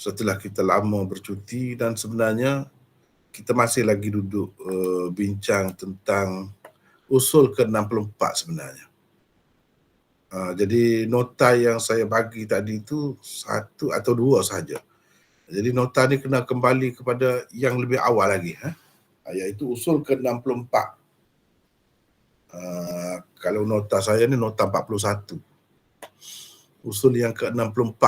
setelah kita lama bercuti, dan sebenarnya kita masih lagi duduk bincang tentang usul ke-64 sebenarnya. Jadi nota yang saya bagi tadi itu 1 atau 2 saja. Jadi nota ni kena kembali kepada yang lebih awal lagi, iaitu usul ke-64. Kalau nota saya ni nota 41. Usul yang ke-64.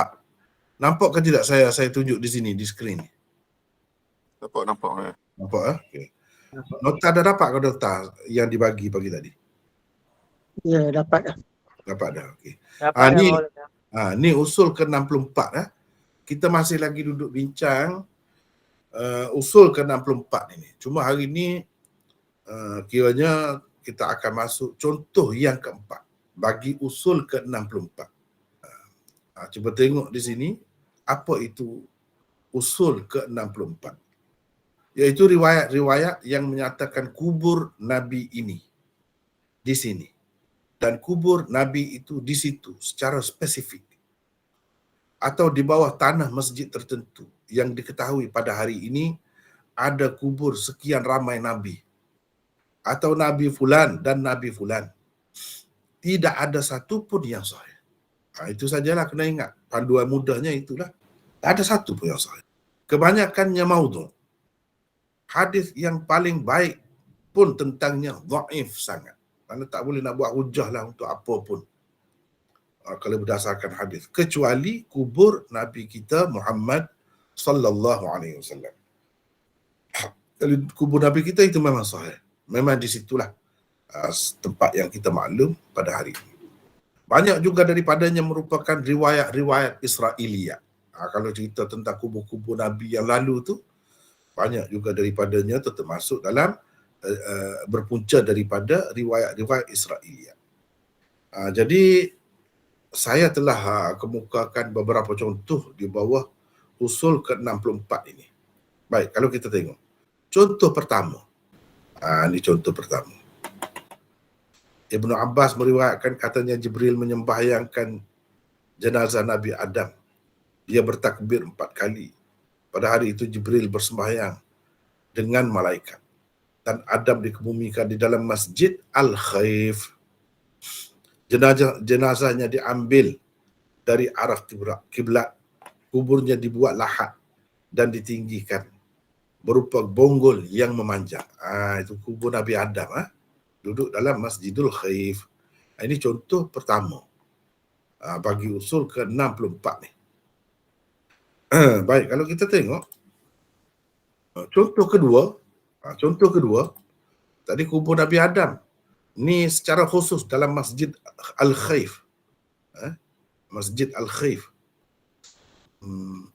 Nampak ke tidak saya tunjuk di sini, di skrin ni? Nampak. Nampak? Okay. Nota dah dapat ke nota yang dibagi pagi tadi? Ya, dapat dah. Dapat dah, okey. Dapat dah. Ni usul ke-64. Kita masih lagi duduk bincang usul ke-64 ini. Cuma hari ni kiranya kita akan masuk contoh yang keempat bagi usul ke-64. Cuba tengok di sini apa itu usul ke-64. Iaitu riwayat-riwayat yang menyatakan kubur Nabi ini di sini. Dan kubur Nabi itu di situ secara spesifik. Atau di bawah tanah masjid tertentu yang diketahui pada hari ini ada kubur sekian ramai Nabi. Atau Nabi Fulan dan Nabi Fulan. Tidak ada satu pun yang sahih. Itu sajalah kena ingat. Panduan mudahnya itulah. Tak ada satu pun yang sahih. Kebanyakannya maudhu'. Hadis yang paling baik pun tentangnya dhaif sangat. Mana tak boleh nak buat hujah lah untuk apa pun kalau berdasarkan hadis, kecuali kubur Nabi kita Muhammad sallallahu alaihi wasallam. Kalau kubur Nabi kita itu memang sahih. Memang di situlah tempat yang kita maklum pada hari ini. Banyak juga daripadanya merupakan riwayat-riwayat Israiliyat. Kalau cerita tentang kubur-kubur Nabi yang lalu tu, banyak juga daripadanya itu termasuk dalam berpunca daripada riwayat-riwayat Israiliyat. Jadi saya telah kemukakan beberapa contoh di bawah usul ke-64 ini. Baik, kalau kita tengok. Contoh pertama. Ini contoh pertama. Ibnu Abbas meriwayatkan katanya Jibril menyembahyangkan jenazah Nabi Adam. Dia bertakbir 4 kali. Pada hari itu Jibril bersembahyang dengan malaikat. Dan Adam dikebumikan di dalam Masjid Al-Khaif. Jenazahnya diambil dari arah kiblat. Kuburnya dibuat lahat dan ditinggikan berupa bonggol yang memanjang. Itu kubur Nabi Adam. Duduk dalam Masjidul Khaif. Ini contoh pertama bagi usul ke-64 ni. Baik, kalau kita tengok contoh kedua, tadi kubur Nabi Adam. Ni secara khusus dalam Masjid Al-Khaif. Masjid Al-Khaif.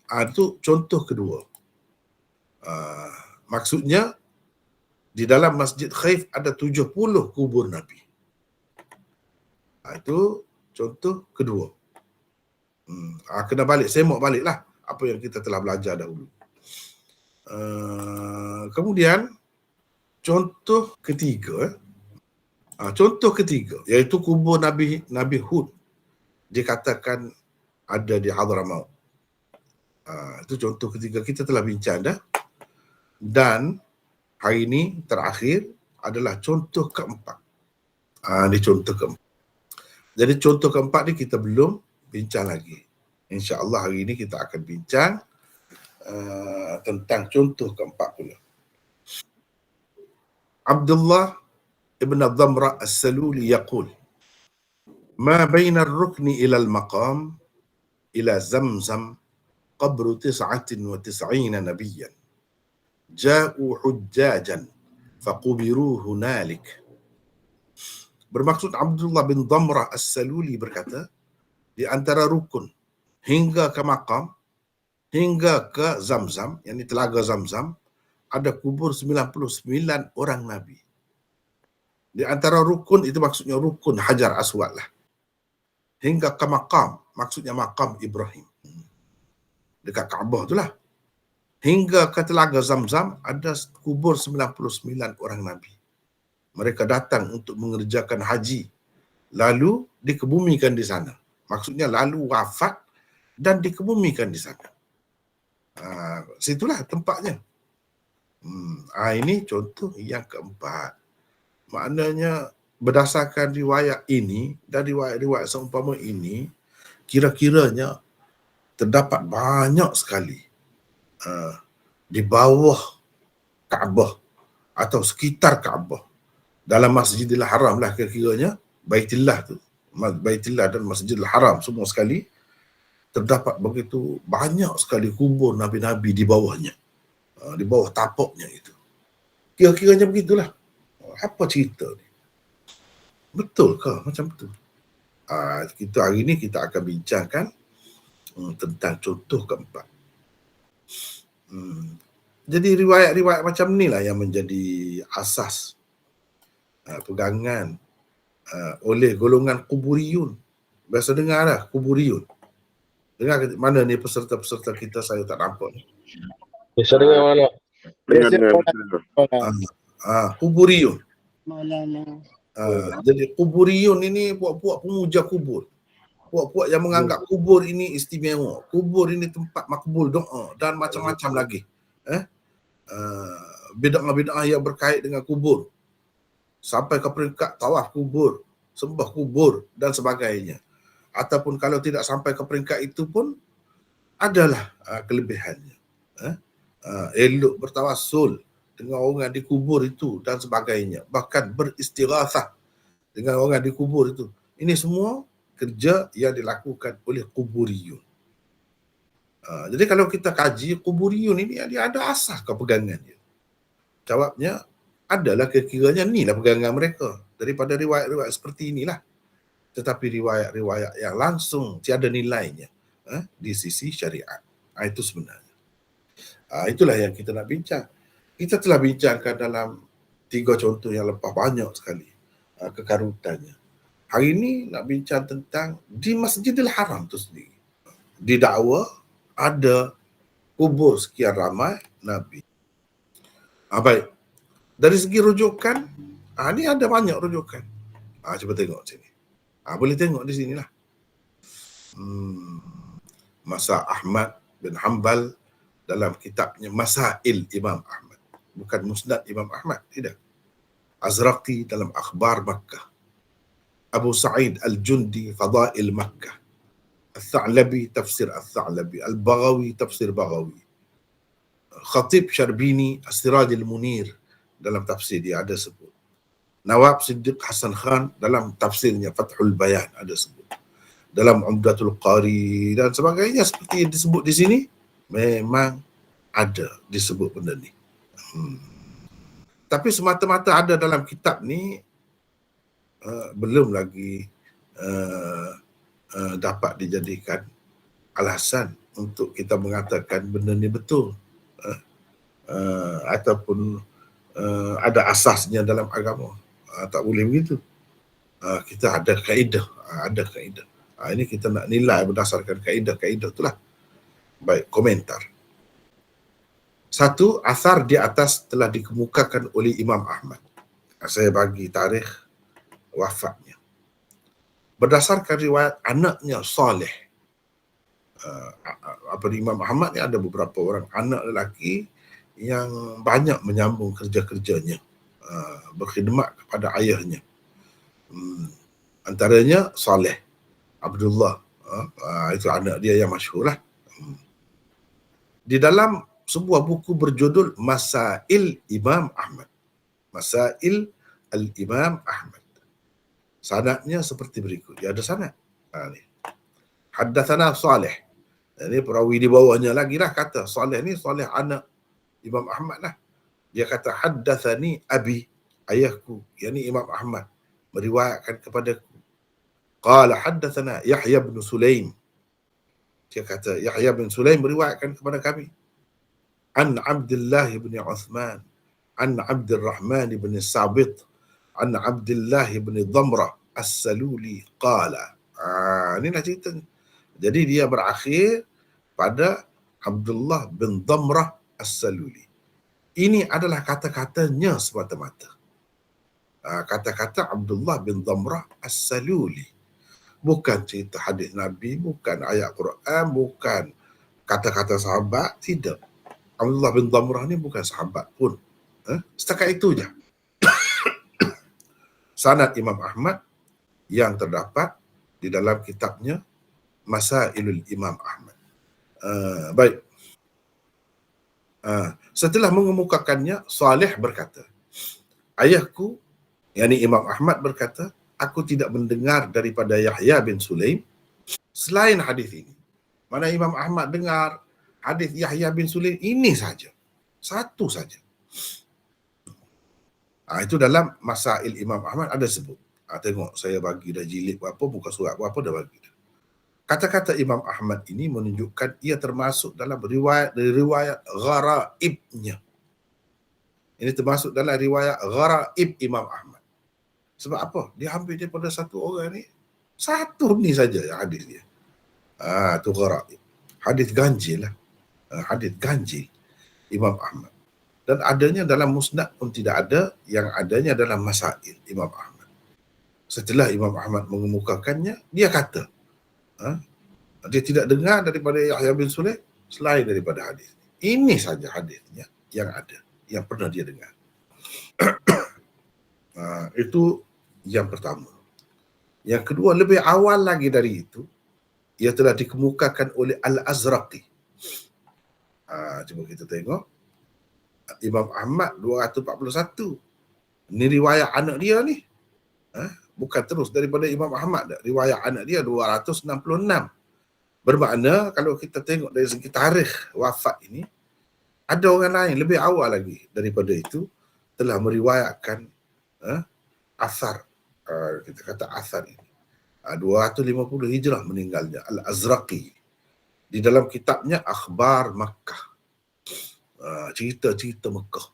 Itu contoh kedua. Maksudnya di dalam Masjid Khaif ada 70 kubur Nabi. Itu contoh kedua. Kena balik, semak baliklah apa yang kita telah belajar dahulu. Kemudian contoh ketiga, iaitu kubur Nabi Hud dikatakan ada di Hadramaut. Itu contoh ketiga, kita telah bincang dah. Dan hari ini terakhir adalah contoh keempat. Ini contoh keempat. Jadi contoh keempat ni kita belum bincang lagi. InsyaAllah hari ini kita akan bincang tentang contoh keempat pula. Abdullah ibn Dhamra as-Saluli yaqul, ma baina ar-rukni ila al-maqam ila Zamzam qabru 99 nabiyyan ja'u hujjajan faqubiru hunalik. Bermaksud Abdullah bin Dhamra as-Saluli berkata, di antara rukun hingga ke maqam, hingga ke Zamzam, yakni telaga Zamzam, ada kubur 99 orang Nabi. Di antara rukun itu maksudnya rukun Hajar Aswad lah. Hingga ke maqam, maksudnya maqam Ibrahim. Dekat Kaabah itulah. Hingga ke telaga Zamzam ada kubur 99 orang Nabi. Mereka datang untuk mengerjakan haji, lalu dikebumikan di sana. Maksudnya lalu wafat dan dikebumikan di sana. Situlah tempatnya. Ini contoh yang keempat. Maknanya berdasarkan riwayat ini dan riwayat-riwayat seumpama ini, kira-kiranya terdapat banyak sekali di bawah Kaabah atau sekitar Kaabah dalam Masjidil Haram lah kira-kiranya, Baitullah tu, Baitullah dan Masjidil Haram semua sekali, terdapat begitu banyak sekali kubur Nabi-Nabi di bawahnya, di bawah tapaknya itu. Kira-kiranya begitulah. Apa cerita ni? Betul ke macam tu? Kita hari ni kita akan bincangkan tentang contoh keempat. Jadi riwayat-riwayat macam ni lah yang menjadi asas pegangan oleh golongan kuburiyun. Biasa dengar lah kuburiyun. Dengar mana ni peserta-peserta kita, saya tak nampak ni. Biasa dengar mana? Kuburiyun. Maulana. Jadi kuburiyun ini puak-puak pemuja kubur. Puak-puak yang menganggap kubur ini istimewa. Kubur ini tempat makbul doa dan macam-macam lagi. Bid'ah-bid'ah yang berkait dengan kubur. Sampai ke peringkat tawaf kubur, sembah kubur dan sebagainya. Ataupun kalau tidak sampai ke peringkat itu pun adalah kelebihannya. Elok bertawassul dengan orang di kubur itu dan sebagainya. Bahkan beristighatsah dengan orang di kubur itu. Ini semua kerja yang dilakukan oleh kuburiyun. Jadi kalau kita kaji kuburiyun ini, dia ada asas kepegangannya. Jawabnya adalah kira-kiranya inilah pegangan mereka daripada riwayat-riwayat seperti inilah. Tetapi riwayat-riwayat yang langsung tiada nilainya di sisi syariat. Itu sebenarnya. Itulah yang kita nak bincang. Kita telah bincangkan dalam 3 contoh yang lepas banyak sekali kekarutannya. Hari ini nak bincang tentang di Masjidil Haram tu sendiri. Didakwa ada kubur sekian ramai Nabi. Baik. Dari segi rujukan, ni ada banyak rujukan. Cuba tengok sini. Boleh tengok di sinilah. Masa Ahmad bin Hanbal dalam kitabnya Masail Imam Ahmad. Bukan Musnad Imam Ahmad, tidak. Azraqi dalam Akhbar Makkah. Abu Sa'id Al-Jundi Fadail Makkah. Al-Tha'labi Tafsir Al-Tha'labi. Al-Baghawi Tafsir Baghawi. Khatib Syarbini As-Siraj Al-Munir dalam tafsir dia ada sebut. Nawab Siddiq Hasan Khan dalam tafsirnya Fathul Bayan ada sebut. Dalam Umdatul Qari dan sebagainya seperti yang disebut di sini, memang ada disebut benda ni. Tapi semata-mata ada dalam kitab ni belum lagi dapat dijadikan alasan untuk kita mengatakan benda ni betul ataupun ada asasnya dalam agama. Tak boleh begitu. Kita ada kaedah, ini kita nak nilai berdasarkan kaedah itulah. Baik, komentar. 1, asar di atas telah dikemukakan oleh Imam Ahmad. Saya bagi tarikh wafatnya. Berdasarkan riwayat anaknya Saleh. Imam Ahmad ni ada beberapa orang anak lelaki yang banyak menyambung kerja-kerjanya, berkhidmat kepada ayahnya. Antaranya Saleh Abdullah, itu anak dia yang masyhur lah. Di dalam sebuah buku berjudul Masail Imam Ahmad. Masail Al-Imam Ahmad. Sanadnya seperti berikut. Dia ada sanad. Ni. Haddatsana Saleh. Ini perawi di bawahnya lagi lah kata. Saleh ni Saleh anak Imam Ahmad lah. Dia kata haddatsani abi, ayahku, yakni Imam Ahmad meriwayatkan kepadaku. Qala haddatsana Yahya bin Sulaim. Dia kata Yahya bin Sulaim meriwayatkan kepada kami. An Abdullah bin Uthman, an Abdurrahman bin Sabit, an Abdullah bin Dhamrah As-Saluli qala. Inilah cerita. Jadi dia berakhir pada Abdullah bin Dhamrah As-Saluli. Ini adalah kata-katanya semata-mata. Kata-kata Abdullah bin Dhamrah As-Saluli. Bukan cerita hadis Nabi, bukan ayat Quran, bukan kata-kata sahabat, tidak. Abdullah bin Damrah ni bukan sahabat pun. Setakat itu je. Sanad Imam Ahmad yang terdapat di dalam kitabnya Masailul Imam Ahmad. Baik. Setelah mengemukakannya, Salih berkata, ayahku, yakni Imam Ahmad berkata, aku tidak mendengar daripada Yahya bin Sulaim selain hadis ini. Mana Imam Ahmad dengar hadis Yahya bin Sulaim ini saja. Satu saja. Itu dalam Masail Imam Ahmad ada sebut. Tengok, saya bagi dah jilid berapa, buka surat berapa dah bagi dah. Kata-kata Imam Ahmad ini menunjukkan ia termasuk dalam riwayat gharaibnya. Ini termasuk dalam riwayat gharaib Imam Ahmad. Sebab apa? Dia ambil daripada satu orang ni. Satu ni saja yang hadis dia. Itu gharaib. Hadis ganjil lah. Hadis ganjil Imam Ahmad. Dan adanya dalam musnad pun tidak ada, yang adanya dalam Masail Imam Ahmad. Setelah Imam Ahmad mengemukakannya, dia kata, dia tidak dengar daripada Yahya bin Sulaim selain daripada hadis. Ini saja hadisnya yang ada, yang pernah dia dengar. Itu yang pertama. Yang kedua, lebih awal lagi dari itu, ia telah dikemukakan oleh Al-Azraqi. Cuba kita tengok. Imam Ahmad 241. Ini riwayat anak dia ni. Bukan terus daripada Imam Ahmad. Riwayat anak dia 266. Bermakna kalau kita tengok dari segi tarikh wafat ini, ada orang lain lebih awal lagi daripada itu telah meriwayatkan asar. Kita kata asar ini. 250 Hijrah meninggalnya. Al-Azraqi. Di dalam kitabnya Akhbar Makkah. Cerita-cerita Mekah.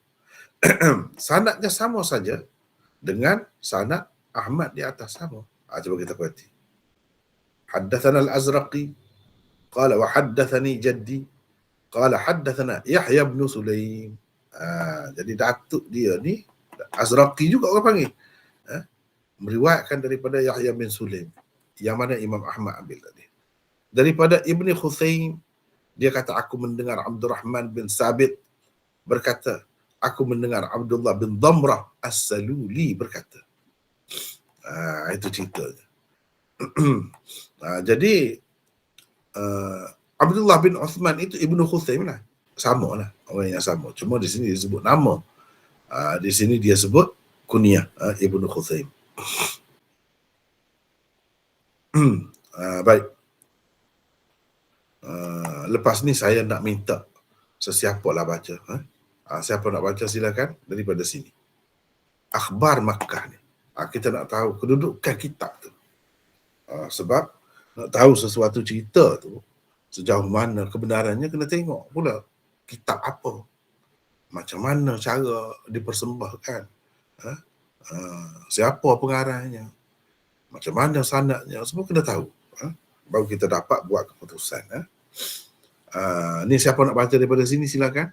Sanadnya sama saja dengan sanad Ahmad di atas sama. Cuba kita perhati. Haddathana Al-Azraqi qala wa haddathani jaddi qala haddathana Yahya bin Sulaim. Jadi datuk dia ni Azraqi juga orang panggil. Meriwayatkan daripada Yahya bin Sulaim, yang mana Imam Ahmad ambil tadi. Daripada Ibni Khusaim, dia kata, aku mendengar Abdurrahman bin Sabit berkata, aku mendengar Abdullah bin Damrah As-Saluli berkata. Itu ceritanya. Jadi Abdullah bin Uthman itu Ibnu Khusaim lah. Sama lah, orang yang sama. Cuma di sini disebut nama. Di sini dia sebut kunyah, Ibnu Khusaim. Baik. Lepas ni saya nak minta sesiapa lah baca. Siapa nak baca silakan daripada sini. Akhbar Makkah ni. Kita nak tahu kedudukan kitab tu. Sebab nak tahu sesuatu cerita tu sejauh mana kebenarannya, kena tengok pula kitab apa. Macam mana cara dipersembahkan. Siapa pengarahnya. Macam mana sanadnya. Semua kena tahu. Baru kita dapat buat keputusan. Ni siapa nak baca daripada sini silakan.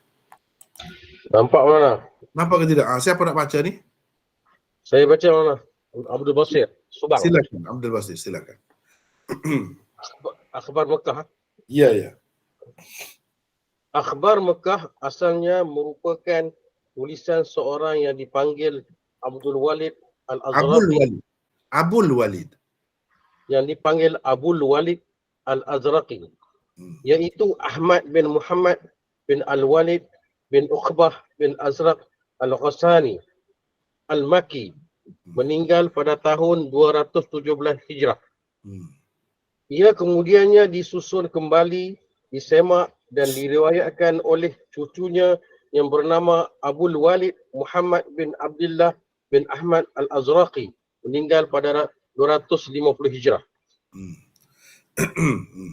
Nampak mana? Nampak ke tidak? Siapa nak baca ni? Saya baca mana? Abdul Basir, Subang. Silakan, Abdul Basir, silakan. Akhbar Mekah. Ya. Akhbar Mekah asalnya merupakan tulisan seorang yang dipanggil Abdul Walid Al-Azraqi. Abul Walid. Yang dipanggil Abul Walid Al-Azraqi. Iaitu Ahmad bin Muhammad bin Al-Walid bin Uqbah bin Azraq Al-Ghassani Al-Maki, meninggal pada tahun 217 Hijrah. Ia kemudiannya disusun kembali, disemak dan diriwayatkan oleh cucunya yang bernama Abul Walid Muhammad bin Abdullah bin Ahmad Al-Azraqi, meninggal pada 250 Hijrah.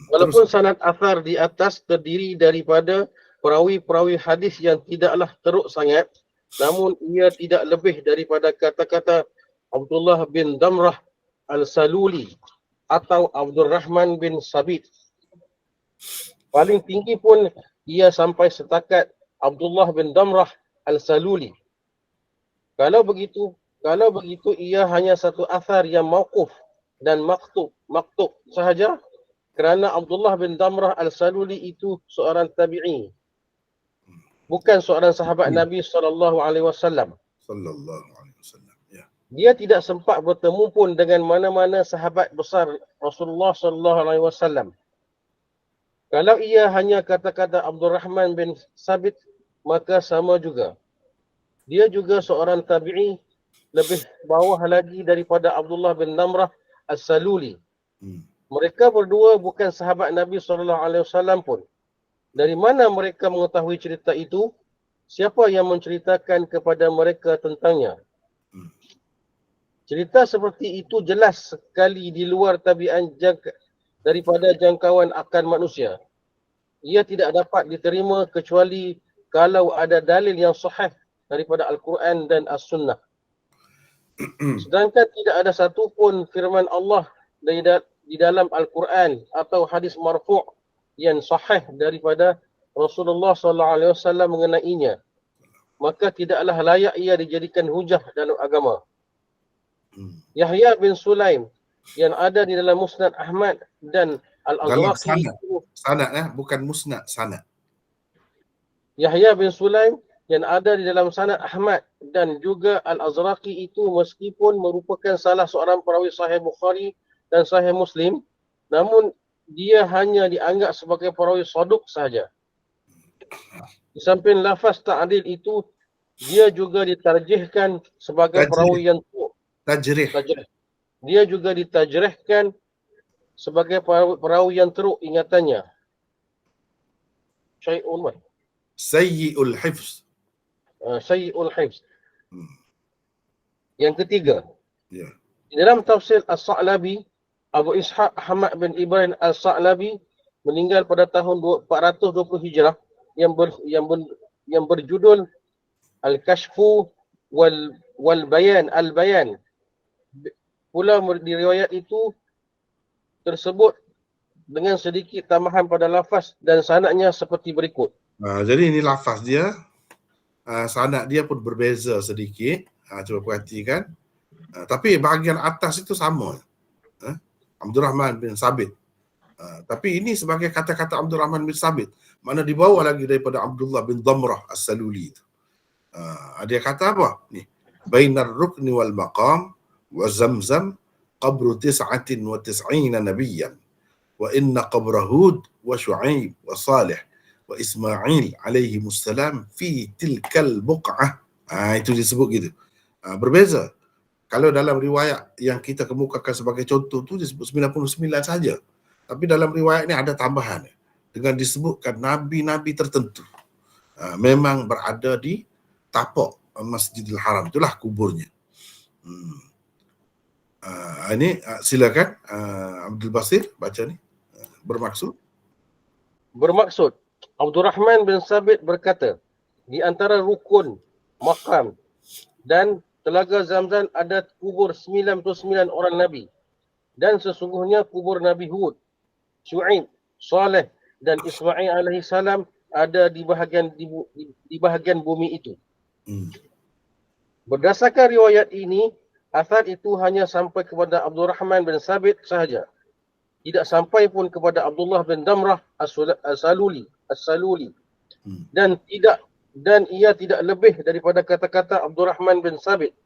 Walaupun sanad athar di atas terdiri daripada perawi-perawi hadis yang tidaklah teruk sangat, namun ia tidak lebih daripada kata-kata Abdullah bin Damrah Al-Saluli atau Abdurrahman bin Sabit. Paling tinggi pun ia sampai setakat Abdullah bin Damrah Al-Saluli. Kalau begitu ia hanya satu athar yang mauquf dan maktub sahaja, Kerana Abdullah bin Damrah Al-Saluli itu seorang tabi'i, bukan seorang sahabat Nabi SAW. Sallallahu alaihi wasallam. Ya. Dia tidak sempat bertemu pun dengan mana-mana sahabat besar Rasulullah SAW. Kalau ia hanya kata-kata Abdul Rahman bin Sabit, maka sama juga. Dia juga seorang tabi'i, lebih bawah lagi daripada Abdullah bin Damrah As-Saluli. Mereka berdua bukan sahabat Nabi SAW pun. Dari mana mereka mengetahui cerita itu? Siapa yang menceritakan kepada mereka tentangnya? Cerita seperti itu jelas sekali di luar tabian daripada jangkauan akal manusia. Ia tidak dapat diterima kecuali kalau ada dalil yang sahih daripada Al-Quran dan As-Sunnah. Sedangkan tidak ada satu pun firman Allah di dalam Al-Quran atau hadis marfu' yang sahih daripada Rasulullah SAW mengenainya. Maka tidaklah layak ia dijadikan hujah dalam agama. Yahya bin Sulaim yang ada di dalam Musnad Ahmad dan Dalam Al-Azraqi. sanad bukan musnad, sanad. Yahya bin Sulaim yang ada di dalam Sanad Ahmad dan juga Al-Azraqi itu meskipun merupakan salah seorang perawi Sahih Bukhari dan Sahih Muslim, namun dia hanya dianggap sebagai perawi saduq sahaja. Di samping lafaz ta'dil itu, dia juga ditarjihkan sebagai perawi yang Tajrih. Dia juga ditajrihkan sebagai perawi yang teruk ingatannya. Sayyi'ul Hifz. Yang ketiga, Ya. di dalam tafsir As-Sa'labi, Abu Ishaq Ahmad bin Ibrahim As-Sa'labi meninggal pada tahun 420 Hijrah yang berjudul Al-Kashfu wal Bayan Al-Bayan. Pula di riwayat itu tersebut dengan sedikit tambahan pada lafaz dan sanadnya seperti berikut. Jadi ini lafaz dia, sanad dia pun berbeza sedikit. Cuba perhatikan. Tapi bahagian atas itu sama. Abdul Rahman bin Sabit. Tapi ini sebagai kata-kata Abdul Rahman bin Sabit. Mana dibawa lagi daripada Abdullah bin Damrah As-Saluli itu. Dia kata apa? Ni, bainar rukni wal maqam wa zamzam qabru 99 nabiyyan wa inna qabra Hud wa Shu'aib wa Salih wa Ismail alaihi wassalam fi tilkal buq'ah. Itu disebut gitu. Berbeza. Kalau dalam riwayat yang kita kemukakan sebagai contoh tu disebut 99 saja. Tapi dalam riwayat ni ada tambahan dengan disebutkan nabi-nabi tertentu memang berada di tapak Masjidil Haram, itulah kuburnya. Ini silakan Abdul Basir baca ni. Bermaksud Abdul Rahman bin Sabit berkata, di antara rukun, makam dan Telaga Zamzam ada kubur 99 orang Nabi. Dan sesungguhnya kubur Nabi Hud, Shu'aib, Saleh dan Ismail alaihi salam ada di bahagian bumi itu. Berdasarkan riwayat ini, asar itu hanya sampai kepada Abdul Rahman bin Sabit sahaja. Tidak sampai pun kepada Abdullah bin Damrah As-Saluli. Dan ia tidak lebih daripada kata-kata Abdul Rahman bin Sabit.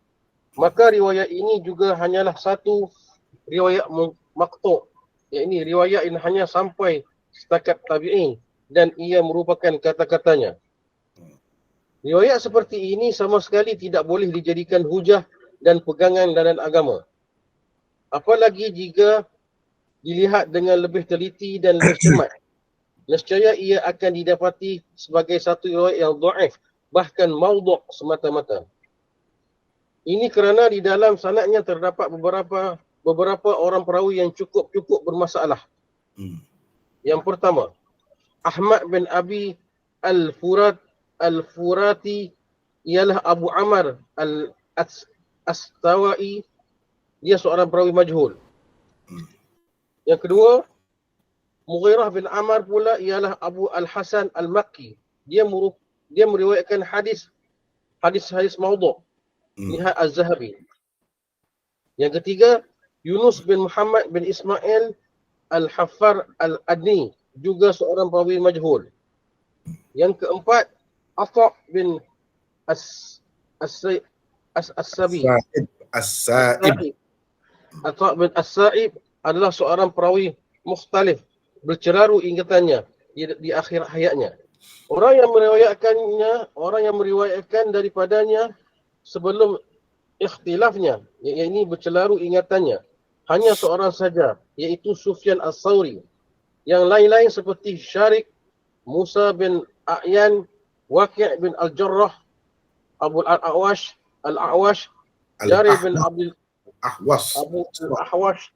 Maka riwayat ini juga hanyalah satu riwayat maqtu', yakni riwayat yang hanya sampai setakat tabi'in dan ia merupakan kata-katanya. Riwayat seperti ini sama sekali tidak boleh dijadikan hujah dan pegangan dalam agama. Apalagi jika dilihat dengan lebih teliti dan lebih cermat. Nescaya ia akan didapati sebagai satu riwayat yang dhaif, bahkan maudhu' semata-mata. Ini kerana di dalam sanadnya terdapat beberapa orang perawi yang cukup bermasalah. Yang pertama, Ahmad bin Abi Al-Furati ialah Abu Amr Al-Astawai. Dia seorang perawi majhul. Yang kedua, Mughirah bin Amr pula ialah Abu Al-Hasan Al-Makki. Dia meriwayatkan hadis maudhu'. Lihat Az-Zahabi. Yang ketiga, Yunus bin Muhammad bin Ismail Al-Haffar Al-Adni, juga seorang perawi majhul. Yang keempat, Atha' bin As-Sabi. As-Sa'ib. Atha' bin As-Sa'ib adalah seorang perawi mukhtalif, berceraru ingatannya di akhir hayatnya. Orang yang meriwayatkan daripadanya sebelum ikhtilafnya, iaitu bercelaru ingatannya, hanya seorang saja, iaitu Sufyan As-Sauri. Yang lain-lain seperti Syarik, Musa bin A'yan, Waqi' bin Al-Jarrah, Abu Al-A'wash, Jari bin Abdul Ahwash,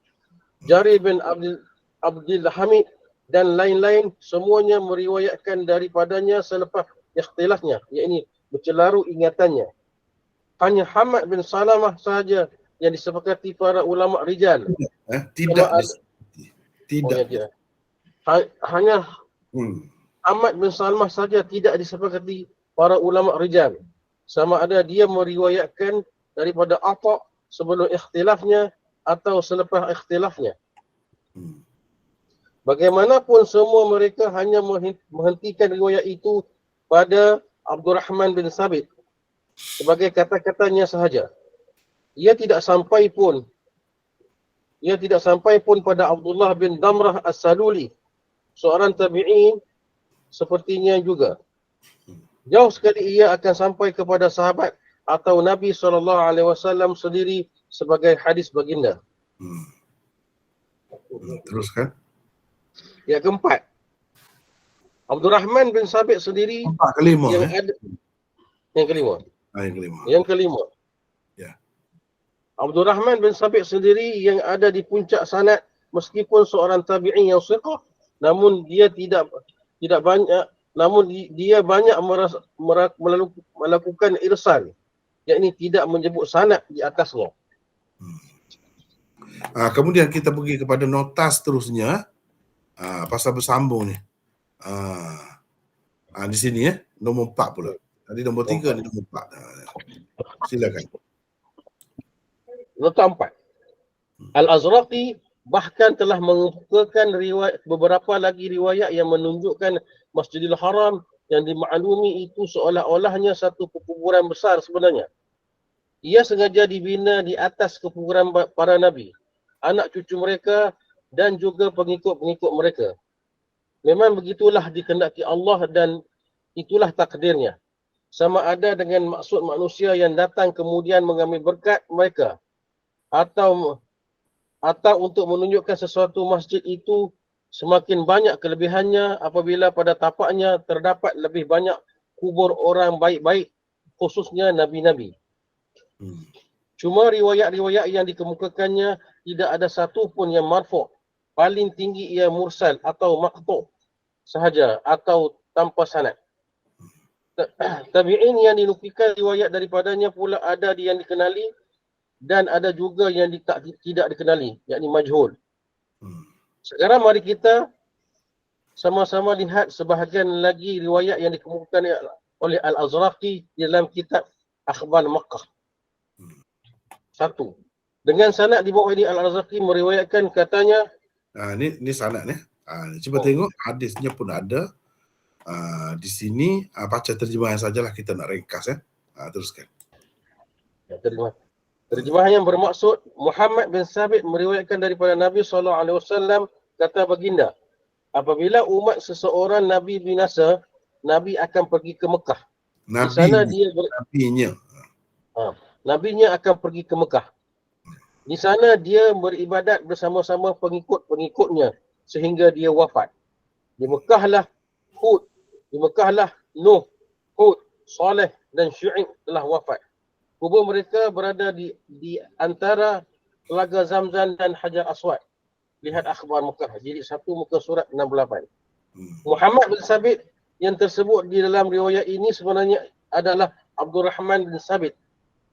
Jari bin Abdul Hamid dan lain-lain, semuanya meriwayatkan daripadanya selepas ikhtilafnya, iaitu bercelaru ingatannya. Hanya Hamad bin Salamah sahaja yang disepakati para ulama rijal. Tidak. Hanya Hamad bin Salamah saja tidak disepakati para ulama rijal. Sama ada dia meriwayatkan daripada Atha' sebelum ikhtilafnya atau selepas ikhtilafnya. Bagaimanapun semua mereka hanya menghentikan riwayat itu pada Abdurrahman bin Sabit sebagai kata-katanya sahaja. Ia tidak sampai pun pada Abdullah bin Damrah As-Saluli, seorang tabi'in sepertinya juga. Jauh sekali ia akan sampai kepada sahabat atau Nabi SAW sendiri sebagai hadis baginda. Teruskan. Yang keempat, Abdurrahman bin Sabit sendiri yang kelima. Ya. Abdurrahman bin Sabit sendiri yang ada di puncak sanad meskipun seorang tabi'in yang siqah, namun dia banyak melakukan irsal, yakni tidak menyebut sanad di atasnya. Kemudian kita pergi kepada nota seterusnya, pasal bersambung ni. Di sini nombor 4 pula. Tadi nombor 3 ni nombor 4. Silakan. Nota 4. Al-Azraqi bahkan telah mengumpulkan beberapa lagi riwayat yang menunjukkan Masjidil Haram yang dimaklumi itu seolah-olahnya satu perkuburan besar sebenarnya. Ia sengaja dibina di atas kekuburan para nabi, anak cucu mereka dan juga pengikut-pengikut mereka. Memang begitulah dikehendaki Allah dan itulah takdirnya. Sama ada dengan maksud manusia yang datang kemudian mengambil berkat mereka atau untuk menunjukkan sesuatu masjid itu semakin banyak kelebihannya apabila pada tapaknya terdapat lebih banyak kubur orang baik-baik, khususnya nabi-nabi. Cuma riwayat-riwayat yang dikemukakannya tidak ada satu pun yang marfu'. Paling tinggi ia mursal atau maqtu' sahaja atau tanpa sanad. Tabi'in yang dinukilkan riwayat daripadanya pula ada yang dikenali dan ada juga yang tidak dikenali, yakni majhul. Sekarang mari kita sama-sama lihat sebahagian lagi riwayat yang dikemukakan oleh Al-Azraqi dalam kitab Akhbar Makkah. 1. Dengan sanad di bawah ini Al-Azraqi meriwayatkan katanya, ni sanad ni. Cuba tengok hadisnya pun ada. Di sini baca terjemahan sajalah, kita nak ringkas teruskan. Terjemahan yang bermaksud Muhammad bin Sabit meriwayatkan daripada Nabi SAW kata baginda, apabila umat seseorang Nabi binasa, Nabi akan pergi ke Mekah. Di sana Nabinya akan pergi ke Mekah. Di sana dia beribadat bersama-sama pengikut-pengikutnya sehingga dia wafat. Di Mekahlah Hud, di Mekahlah Nuh, Hud, Saleh dan Syu'aib telah wafat. Kubur mereka berada di antara Telaga Zamzam dan Hajar Aswad. Lihat Akhbar Mekah, jilid 1 muka surat 68. Muhammad bin Sabit yang tersebut di dalam riwayat ini sebenarnya adalah Abdurrahman bin Sabit.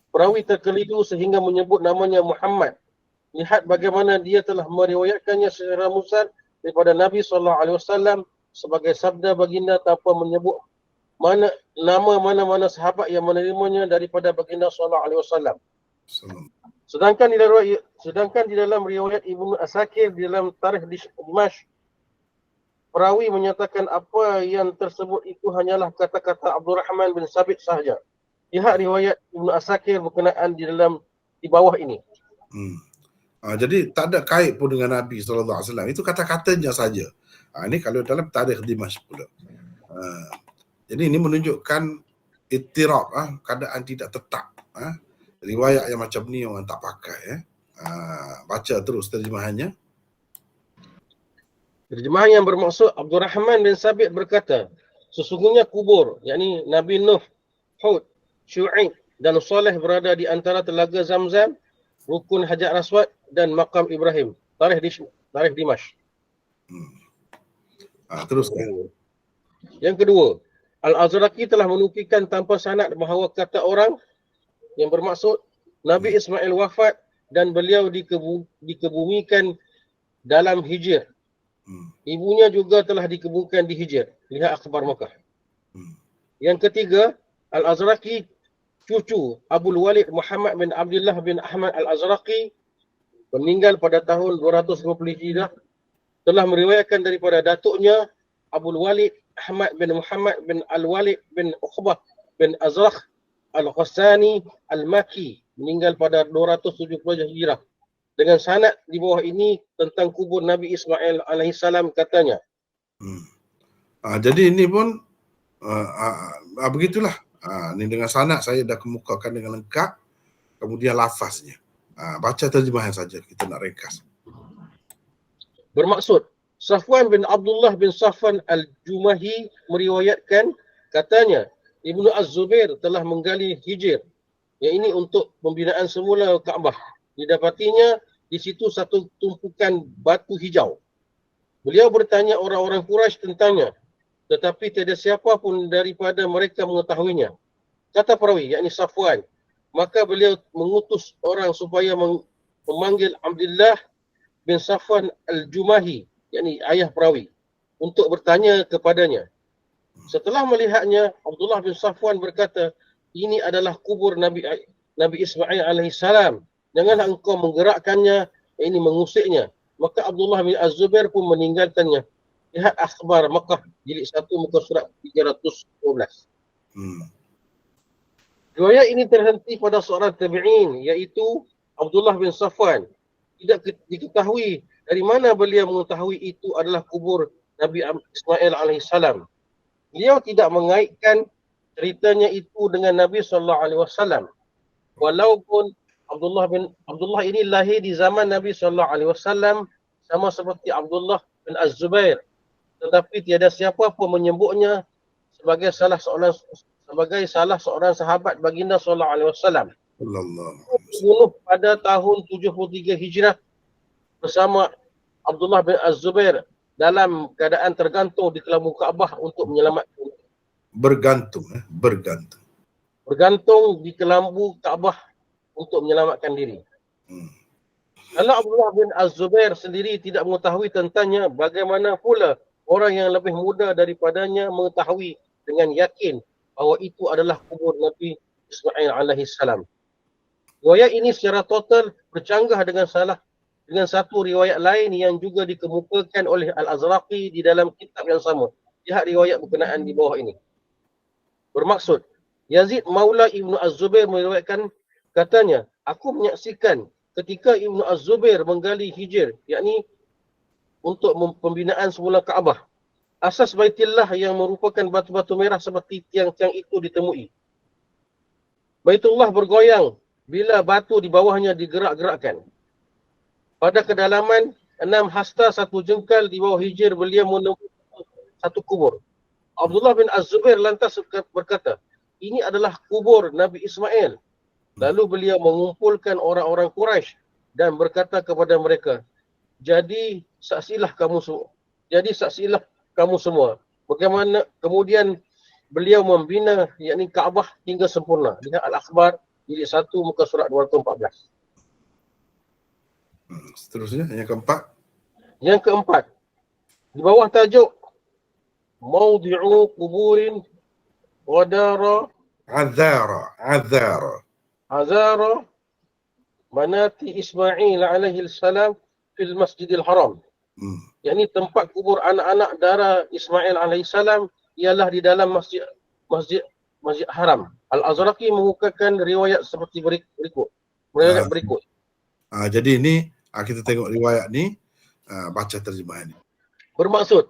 Perawi terkeliru sehingga menyebut namanya Muhammad. Lihat bagaimana dia telah meriwayatkannya secara mursal daripada Nabi SAW sebagai sabda baginda tanpa menyebut mana-mana sahabat yang menerimanya daripada baginda SAW. Sedangkan di dalam riwayat Ibnu Asakir di dalam Tarikh Dimashq, perawi menyatakan apa yang tersebut itu hanyalah kata-kata Abdurrahman bin Sabit sahaja. Lihat riwayat Ibnu Asakir berkenaan di bawah ini. Jadi tak ada kait pun dengan Nabi SAW. Itu kata-katanya saja. Ini kalau dalam Tarikh Dimashq pula. Jadi ini menunjukkan ittirab, keadaan tidak tetap. Riwayat yang macam ni orang tak pakai. Baca terus terjemahannya. Terjemahan yang bermaksud Abdurrahman bin Sabit berkata, sesungguhnya kubur, yakni Nabi Nuh, Hud, Syu'aib dan Saleh berada di antara telaga Zamzam, Rukun Hajar Aswad dan Makam Ibrahim. Tarikh Dimashq. Teruskan. Yang kedua, Al-Azraqi telah menukilkan tanpa sanad bahawa kata orang yang bermaksud Nabi Ismail wafat dan beliau dikebumikan dalam Hijr. Ibunya juga telah dikebumikan di Hijr. Lihat akhbar Makkah. Yang ketiga, Al-Azraqi, cucu Abul Walid Muhammad bin Abdullah bin Ahmad Al-Azraqi, meninggal pada tahun 250 Hijrah, telah meriwayatkan daripada datuknya Abul Walid Ahmad bin Muhammad bin Al-Walid bin Uqbah bin Azraq Al-Ghassani Al-Maki, meninggal pada 270 Hijrah. Dengan sanad di bawah ini tentang kubur Nabi Ismail alaihissalam katanya. Jadi ini pun begitulah. Ini dengan sanad saya dah kemukakan dengan lengkap. Kemudian lafaznya. Baca terjemahan saja, kita nak ringkas. Bermaksud, Safwan bin Abdullah bin Safwan Al-Jumahi meriwayatkan katanya Ibnu Az-Zubair telah menggali Hijr, yang ini untuk pembinaan semula Kaabah. Didapatinya di situ satu tumpukan batu hijau. Beliau bertanya orang-orang Quraisy tentangnya, tetapi tiada siapa pun daripada mereka mengetahuinya. Kata perawi, yakni Safwan, maka beliau mengutus orang supaya memanggil Abdullah bin Safwan Al-Jumahi, yakni ayah perawi, untuk bertanya kepadanya. Setelah melihatnya, Abdullah bin Safwan berkata, ini adalah kubur Nabi Ismail alaihissalam. Janganlah engkau menggerakkannya, ini mengusiknya. Maka Abdullah bin Az-Zubair pun meninggalkannya. Lihat akhbar Makkah jilid 1 muka surat 312. Riwayat ini terhenti pada seorang tabi'in, iaitu Abdullah bin Safwan. Tidak diketahui dari mana beliau mengetahui itu adalah kubur Nabi Ismail alaihissalam. Beliau tidak mengaitkan ceritanya itu dengan Nabi SAW. Walaupun Abdullah ini lahir di zaman Nabi SAW sama seperti Abdullah bin Az-Zubair, tetapi tiada siapa pun menyebutnya sebagai salah seorang sahabat baginda SAW. Dibunuh pada tahun 73 Hijrah bersama Abdullah bin Az-Zubair dalam keadaan tergantung di kelambu Kaabah untuk menyelamatkan. Bergantung di kelambu Kaabah untuk menyelamatkan diri. Kalau Abdullah bin Az-Zubair sendiri tidak mengetahui tentangnya, bagaimana pula orang yang lebih muda daripadanya mengetahui dengan yakin bahawa itu adalah kubur Nabi Ismail alaihissalam. Riwayat ini secara total bercanggah dengan satu riwayat lain yang juga dikemukakan oleh Al-Azraqi di dalam kitab yang sama. Lihat riwayat berkenaan di bawah ini. Bermaksud, Yazid Maula Ibnu Az-Zubair meriwayatkan katanya, aku menyaksikan ketika Ibnu Az-Zubair menggali Hijr, yakni untuk pembinaan semula Kaabah. Asas Baitillah yang merupakan batu-batu merah seperti tiang-tiang itu ditemui. Baitullah bergoyang bila batu di bawahnya digerak-gerakkan. Pada kedalaman 6 hasta 1 jengkal di bawah Hijr, beliau menemukan satu kubur. Abdullah bin Az-Zubair lantas berkata, ini adalah kubur Nabi Ismail. Lalu beliau mengumpulkan orang-orang Quraisy dan berkata kepada mereka, jadi saksilah kamu semua. Bagaimana kemudian beliau membina yakni Kaabah hingga sempurna. Lihat Al-Akhbar jilid 1 muka surat 214. Seterusnya yang keempat. Yang keempat, di bawah tajuk Mawdi'u Kuburin Wadara Azara. Azara manati Ismail alaihi salam fil Masjidil Haram. Yakni tempat kubur anak-anak dara Ismail alaihi salam ialah di dalam Masjid Haram. Al-Azraqi mengukakan riwayat seperti berikut. Jadi ini kita tengok riwayat ni, baca terjemahan ni. Bermaksud,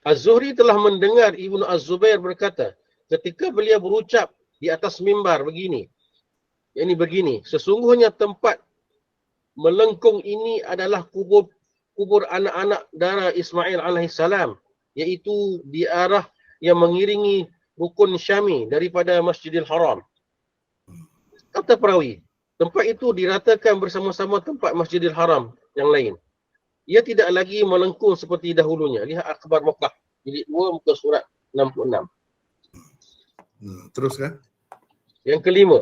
Az-Zuhri telah mendengar Ibnu Az-Zubair berkata ketika beliau berucap di atas mimbar begini, sesungguhnya tempat melengkung ini adalah kubur anak-anak dara Ismail alaihissalam, iaitu di arah yang mengiringi rukun Syami daripada Masjidil Haram. Kata perawi, tempat itu diratakan bersama-sama tempat Masjidil Haram yang lain. Ia tidak lagi melengkung seperti dahulunya. Lihat Akhbar Makkah, jilid 2 muka surat 66. Teruskan. Yang kelima,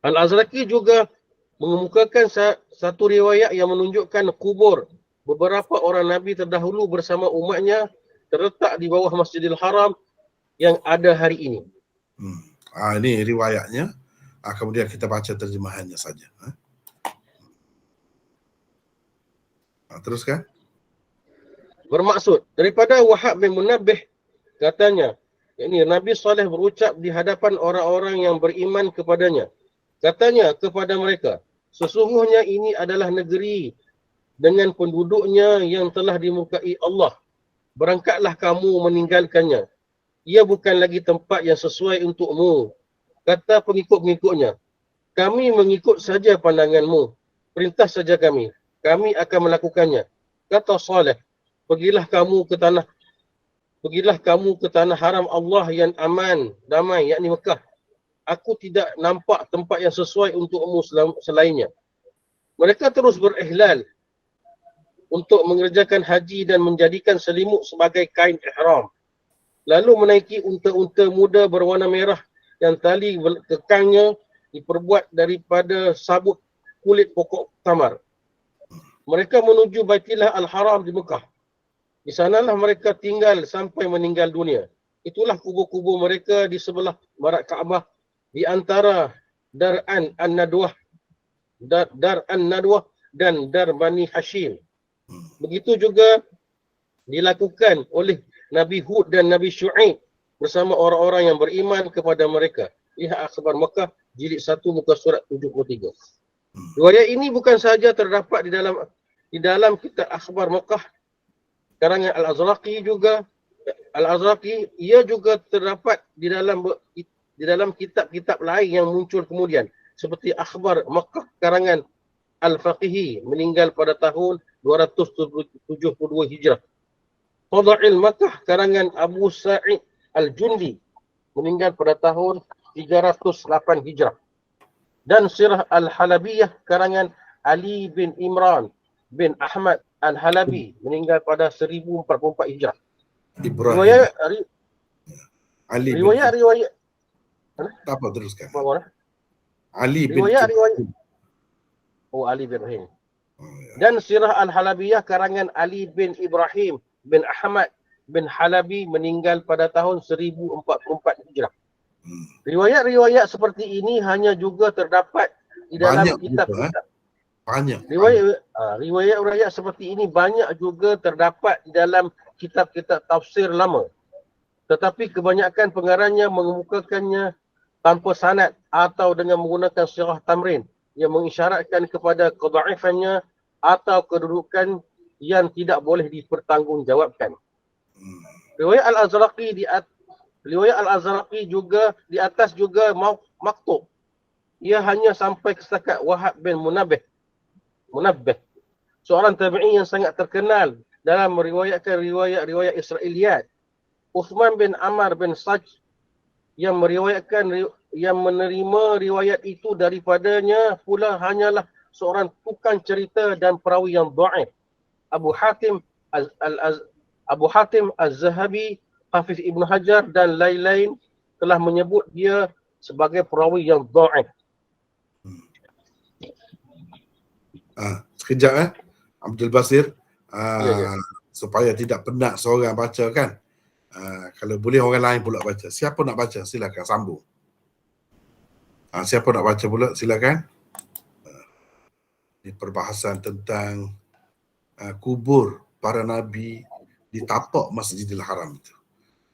Al-Azraqi juga mengemukakan satu riwayat yang menunjukkan kubur beberapa orang Nabi terdahulu bersama umatnya terletak di bawah Masjidil Haram yang ada hari ini. Ini riwayatnya. Kemudian kita baca terjemahannya saja. Teruskan. Bermaksud, daripada Wahab bin Munabbih katanya, yakni Nabi Saleh berucap di hadapan orang-orang yang beriman kepadanya. Katanya kepada mereka, sesungguhnya ini adalah negeri dengan penduduknya yang telah dimurkai Allah. Berangkatlah kamu meninggalkannya. Ia bukan lagi tempat yang sesuai untukmu. Kata pengikut-pengikutnya, kami mengikut saja pandanganmu. Perintah saja kami. Kami akan melakukannya. Kata Saleh, pergilah kamu ke tanah haram Allah yang aman, damai, yakni Mekah. Aku tidak nampak tempat yang sesuai untukmu selainnya. Mereka terus berihlal untuk mengerjakan haji dan menjadikan selimut sebagai kain ihram. Lalu menaiki unta-unta muda berwarna merah yang tali kekangnya diperbuat daripada sabut kulit pokok tamar. Mereka menuju Baitillah Al-Haram di Mekah. Di sanalah mereka tinggal sampai meninggal dunia. Itulah kubur-kubur mereka di sebelah barat Kaabah, di antara Dar An-Nadwah dan Dar Bani Hashim. Begitu juga dilakukan oleh Nabi Hud dan Nabi Syu'aib bersama orang-orang yang beriman kepada mereka. Lihat Akhbar Makkah jilid 1 muka surat 73. Riwayat ini bukan sahaja terdapat di dalam kitab Akhbar Makkah karangan Al-Azraqi, ia juga terdapat di dalam kitab-kitab lain yang muncul kemudian, seperti Akhbar Makkah karangan Al-Faqihi meninggal pada tahun 272 Hijrah. Qada'il Makkah karangan Abu Sa'id Al-Jundi meninggal pada tahun 308 Hijrah. Dan Sirah Al-Halabiyah karangan Ali bin Imran bin Ahmad Al-Halabi meninggal pada 1044 Hijrah. Riwayat apa teruskan? Ali bin Ibrahim. Dan Sirah Al-Halabiyah karangan Ali bin Ibrahim bin Ahmad bin Halabi meninggal pada tahun 1044 Hijrah. Riwayat-riwayat seperti ini hanya juga terdapat di dalam kitab-kitab. Riwayat-riwayat seperti ini banyak juga terdapat di dalam kitab-kitab tafsir lama. Tetapi kebanyakan pengarangnya mengemukakannya tanpa sanad atau dengan menggunakan sirah tamrin yang mengisyaratkan kepada kedaifannya atau kedudukan yang tidak boleh dipertanggungjawabkan. Riwayat Al-Azraqi juga di atas juga maktub. Ia hanya sampai ke setakat Wahab bin Munabbih, seorang tabi'i yang sangat terkenal dalam meriwayatkan riwayat Israiliyat. Uthman bin Ammar bin Saj yang menerima riwayat itu daripadanya pula hanyalah seorang tukang cerita dan perawi yang dhaif. Abu Hatim Az-Zahabi, Hafiz Ibn Hajar dan lain-lain telah menyebut dia sebagai perawi yang dhaif. Sekejap Abdul Basir, supaya tidak penat seorang baca kan. Kalau boleh orang lain pula baca. Siapa nak baca silakan sambung. Siapa nak baca pula silakan. Ini perbahasan tentang kubur para nabi di tapak Masjidil Haram itu.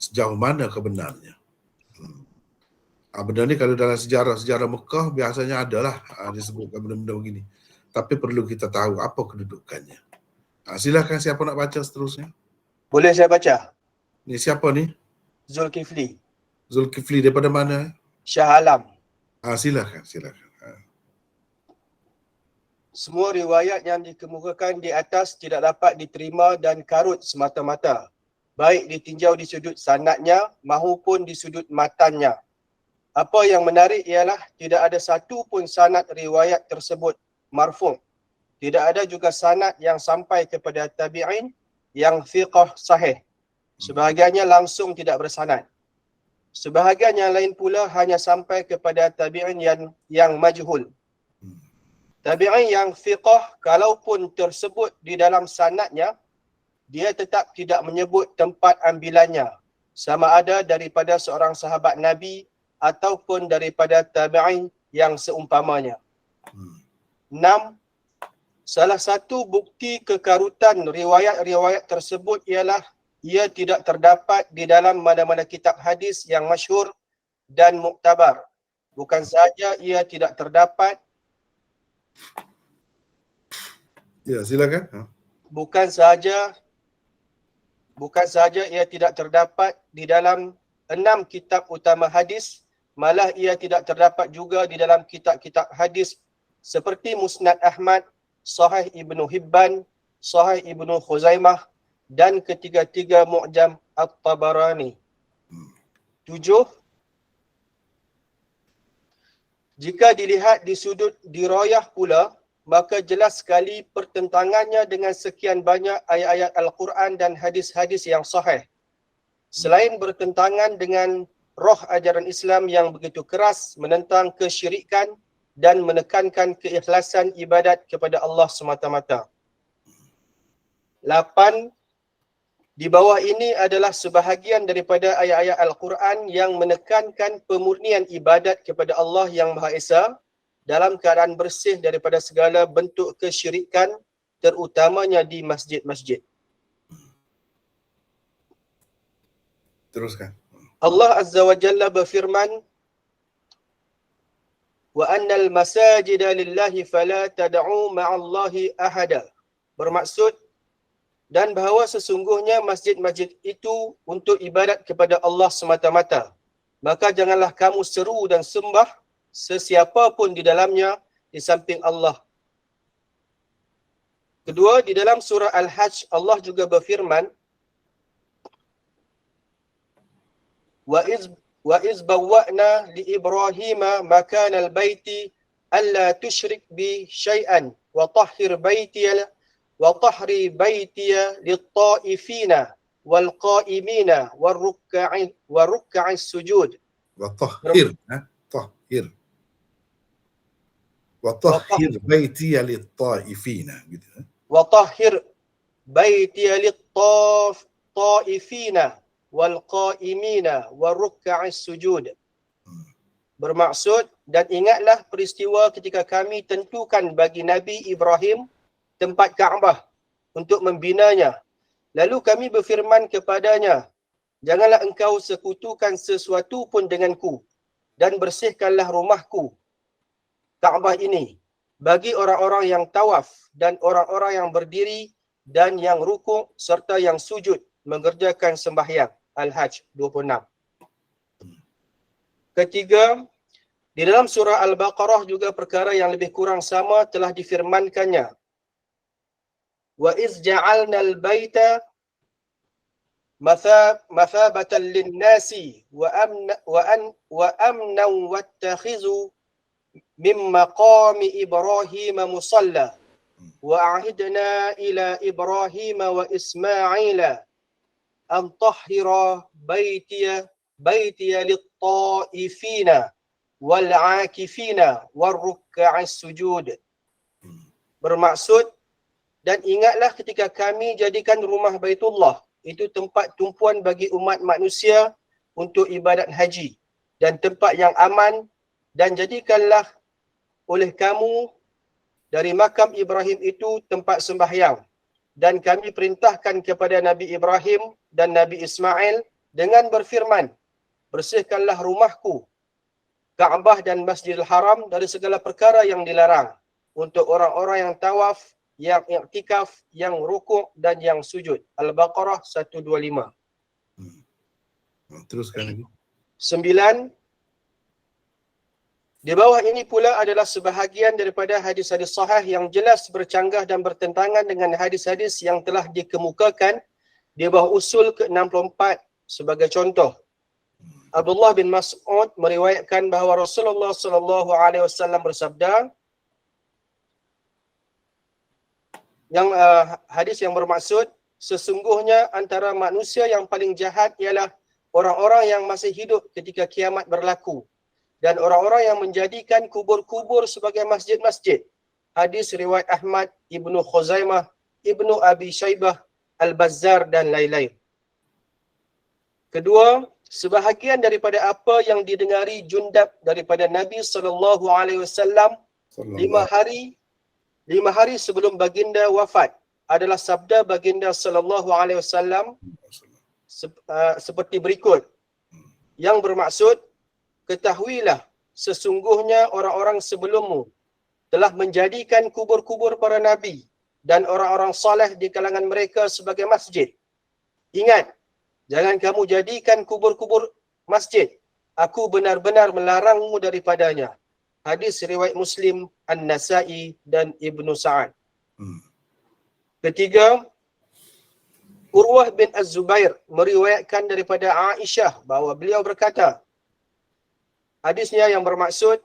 Sejauh mana kebenarnya? Benda ni kalau dalam sejarah Mekah biasanya adalah disebutkan benda-benda begini. Tapi perlu kita tahu apa kedudukannya. Silakan siapa nak baca seterusnya? Boleh saya baca? Ni siapa ni? Zulkifli, Zulkifli daripada mana? Shah Alam. Silakan. Semua riwayat yang dikemukakan di atas tidak dapat diterima dan karut semata-mata, baik ditinjau di sudut sanadnya maupun di sudut matannya. Apa yang menarik ialah tidak ada satu pun sanad riwayat tersebut marfu'. Tidak ada juga sanad yang sampai kepada tabi'in yang thiqah sahih. Sebahagiannya langsung tidak bersanad. Sebahagian yang lain pula hanya sampai kepada tabi'in yang majhul. Tabi'in yang thiqah kalaupun tersebut di dalam sanadnya, dia tetap tidak menyebut tempat ambilannya, sama ada daripada seorang sahabat Nabi ataupun daripada tabi'in yang seumpamanya. 6. Salah satu bukti kekarutan riwayat-riwayat tersebut ialah ia tidak terdapat di dalam mana-mana kitab hadis yang masyhur dan muktabar. Bukan sahaja ia tidak terdapat, Ya, silakan. bukan sahaja ia tidak terdapat di dalam 6 kitab utama hadis, malah ia tidak terdapat juga di dalam kitab-kitab hadis seperti Musnad Ahmad, Sahih Ibnu Hibban, Sahih Ibnu Khuzaimah dan ketiga-tiga Mu'jam At-Tabarani. 7. Jika dilihat di sudut dirayah pula, maka jelas sekali pertentangannya dengan sekian banyak ayat-ayat Al-Quran dan hadis-hadis yang sahih. Selain bertentangan dengan roh ajaran Islam yang begitu keras menentang kesyirikan dan menekankan keikhlasan ibadat kepada Allah semata-mata. 8. Di bawah ini adalah sebahagian daripada ayat-ayat Al-Quran yang menekankan pemurnian ibadat kepada Allah yang Maha Esa dalam keadaan bersih daripada segala bentuk kesyirikan, terutamanya di masjid-masjid. Teruskan. Allah Azza wa Jalla berfirman, wa annal masajida lillahi fala tad'u ma'allahi ahada. Bermaksud, dan bahawa sesungguhnya masjid-masjid itu untuk ibadat kepada Allah semata-mata. Maka janganlah kamu seru dan sembah sesiapa pun di dalamnya di samping Allah. Kedua, di dalam surah Al-Hajj Allah juga berfirman, wa iz bawwa'na li Ibrahima makanal baiti alla tusyrik bi syai'an wa tahhir tahri baitiya lit-ta'ifina wal qa'imina war ruk'a'is sujud. Tahhir. baitiya lit-ta'ifina gitu. Wa tahhir baitiya lit-ta'ifina wal qa'imina war ruk'a'is sujud. Bermaksud, dan ingatlah peristiwa ketika kami tentukan bagi Nabi Ibrahim tempat Kaabah untuk membinanya. Lalu kami berfirman kepadanya, janganlah engkau sekutukan sesuatu pun denganku, dan bersihkanlah rumahku, Kaabah ini, bagi orang-orang yang tawaf dan orang-orang yang berdiri dan yang rukuk serta yang sujud mengerjakan sembahyang. Al-Hajj 26. Ketiga, di dalam surah Al-Baqarah juga perkara yang lebih kurang sama telah difirmankannya. Wa iz ja'alna al-baita mathabatan lin-nasi wa amnan wattakhizu min maqami Ibrahim musalla wa a'hidna ila Ibrahim wa Ismaila an tahhira baitiya lit-ta'ifina wal 'akifina war ruk'a'is sujud. Bermaksud, dan ingatlah ketika kami jadikan rumah Baitullah itu tempat tumpuan bagi umat manusia untuk ibadat haji dan tempat yang aman, dan jadikanlah oleh kamu dari makam Ibrahim itu tempat sembahyang. Dan kami perintahkan kepada Nabi Ibrahim dan Nabi Ismail dengan berfirman, bersihkanlah rumahku, Kaabah dan Masjidil Haram dari segala perkara yang dilarang untuk orang-orang yang tawaf, yang i'tikaf, yang rukuk dan yang sujud. Al-Baqarah 125. Teruskan lagi. 9. Di bawah ini pula adalah sebahagian daripada hadis-hadis sahih yang jelas bercanggah dan bertentangan dengan hadis-hadis yang telah dikemukakan di bawah usul ke-64 sebagai contoh. Abdullah bin Mas'ud meriwayatkan bahawa Rasulullah sallallahu alaihi wasallam bersabda, yang hadis yang bermaksud, sesungguhnya antara manusia yang paling jahat ialah orang-orang yang masih hidup ketika kiamat berlaku dan orang-orang yang menjadikan kubur-kubur sebagai masjid-masjid. Hadis riwayat Ahmad, Ibnu Khuzaimah, Ibnu Abi Syaibah, Al-Bazzar dan lain-lain. Kedua, sebahagian daripada apa yang didengari Jundab daripada Nabi SAW 5 hari sebelum baginda wafat adalah sabda baginda SAW seperti berikut, yang bermaksud, ketahuilah sesungguhnya orang-orang sebelummu telah menjadikan kubur-kubur para nabi dan orang-orang saleh di kalangan mereka sebagai masjid. Ingat, jangan kamu jadikan kubur-kubur masjid. Aku benar-benar melarangmu daripadanya. Hadis riwayat Muslim, An-Nasai dan Ibnu Sa'ad. Ketiga, Urwah bin Az-Zubair meriwayatkan daripada Aisyah bahawa beliau berkata, hadisnya yang bermaksud,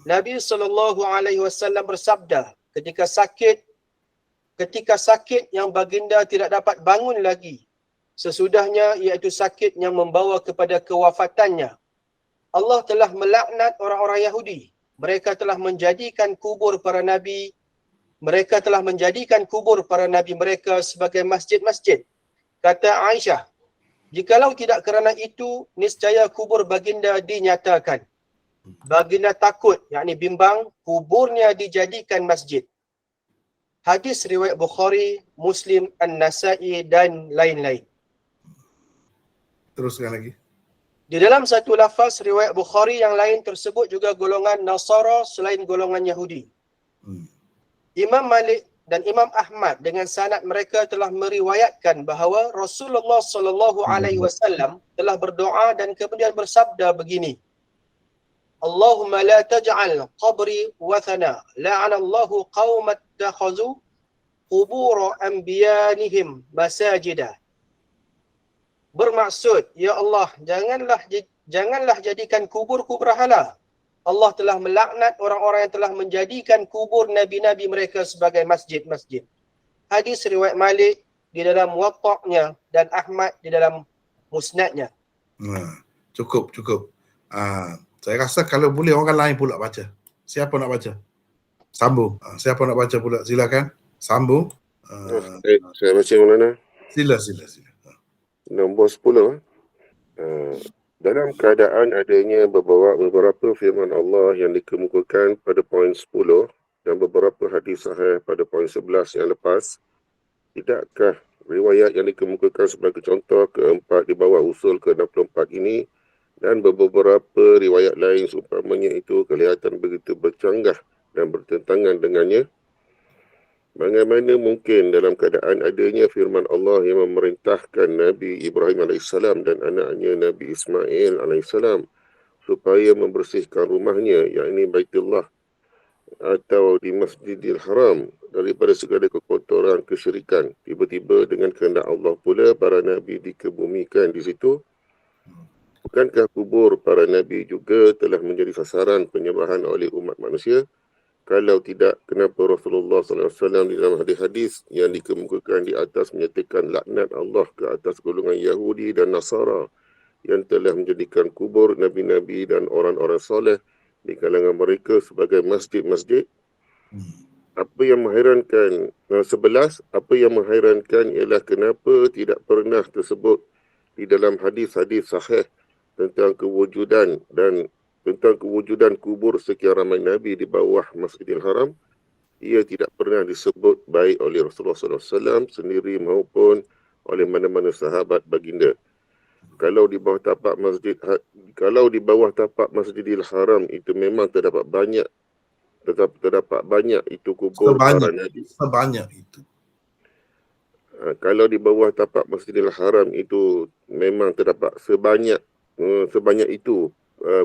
Nabi SAW bersabda ketika sakit yang baginda tidak dapat bangun lagi sesudahnya, iaitu sakit yang membawa kepada kewafatannya. Allah telah melaknat orang-orang Yahudi. Mereka telah menjadikan kubur para nabi mereka sebagai masjid-masjid. Kata Aisyah, jikalau tidak kerana itu, niscaya kubur baginda dinyatakan. Baginda takut, yakni bimbang, kuburnya dijadikan masjid. Hadis riwayat Bukhari, Muslim, An-Nasai dan lain-lain. Teruskan lagi. Di dalam satu lafaz riwayat Bukhari yang lain tersebut juga golongan Nasara selain golongan Yahudi. Imam Malik dan Imam Ahmad dengan sanad mereka telah meriwayatkan bahawa Rasulullah sallallahu alaihi wasallam telah berdoa dan kemudian bersabda begini, Allahumma la taj'al qabri wathana, la'anallahu qaumat takhazu qubur anbiyanihim masajida. Bermaksud, ya Allah, janganlah jadikan kuburku berhala. Allah telah melaknat orang-orang yang telah menjadikan kubur nabi-nabi mereka sebagai masjid-masjid. Hadis riwayat Malik di dalam Muwatta'nya dan Ahmad di dalam Musnadnya. Cukup. Saya rasa kalau boleh orang lain pula baca. Siapa nak baca? Sambung. Siapa nak baca pula? Silakan. Sambung. Saya baca mana? Sila. Nombor 10. Dalam keadaan adanya beberapa firman Allah yang dikemukakan pada poin 10 dan beberapa hadis sahih pada poin 11 yang lepas, tidakkah riwayat yang dikemukakan sebagai contoh keempat di bawah usul ke-64 ini dan beberapa riwayat lain seumpamanya itu kelihatan begitu bercanggah dan bertentangan dengannya? Bagaimana mungkin dalam keadaan adanya firman Allah yang memerintahkan Nabi Ibrahim AS dan anaknya Nabi Ismail AS supaya membersihkan rumahnya, yakni Baitullah atau di Masjidil Haram daripada segala kekotoran kesyirikan. Tiba-tiba dengan kehendak Allah pula para Nabi dikebumikan di situ. Bukankah kubur para Nabi juga telah menjadi sasaran penyembahan oleh umat manusia? Kalau tidak, kenapa Rasulullah SAW di dalam hadis-hadis yang dikemukakan di atas menyatakan laknat Allah ke atas golongan Yahudi dan Nasara yang telah menjadikan kubur Nabi-Nabi dan orang-orang soleh di kalangan mereka sebagai masjid-masjid? Apa yang mengherankan, 11, apa yang mengherankan ialah kenapa tidak pernah tersebut di dalam hadis-hadis sahih tentang kewujudan kubur sekian ramai Nabi di bawah Masjidil Haram, ia tidak pernah disebut baik oleh Rasulullah SAW sendiri maupun oleh mana-mana sahabat baginda. Kalau di bawah tapak Masjidil Haram itu memang terdapat banyak itu kubur para nabi. Sebanyak itu. Kalau di bawah tapak Masjidil Haram itu memang terdapat sebanyak itu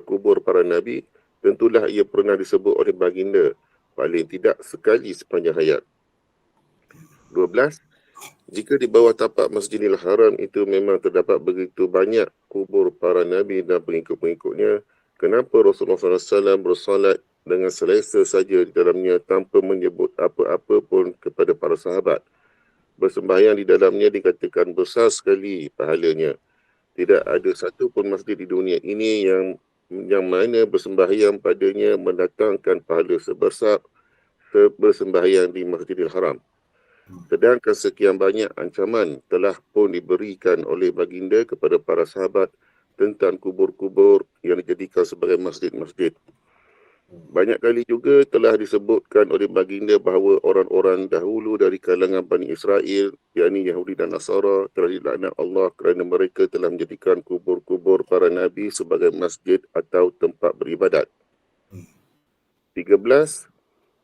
kubur para nabi, tentulah ia pernah disebut oleh baginda paling tidak sekali sepanjang hayat. 12. Jika di bawah tapak Masjidil Haram itu memang terdapat begitu banyak kubur para nabi dan pengikut-pengikutnya, kenapa Rasulullah SAW bersolat dengan selesa saja di dalamnya tanpa menyebut apa-apa pun kepada para sahabat? Bersembahyang di dalamnya dikatakan besar sekali pahalanya. Tidak ada satu pun masjid di dunia ini yang mana bersembahyang padanya mendatangkan pahala sebesar bersembahyang di Masjidil Haram. Sedangkan sekian banyak ancaman telah pun diberikan oleh baginda kepada para sahabat tentang kubur-kubur yang dijadikan sebagai masjid-masjid. Banyak kali juga telah disebutkan oleh baginda bahawa orang-orang dahulu dari kalangan Bani Israel, yakni Yahudi dan Nasara, telah dilaknat Allah kerana mereka telah menjadikan kubur-kubur para nabi sebagai masjid atau tempat beribadat. 13.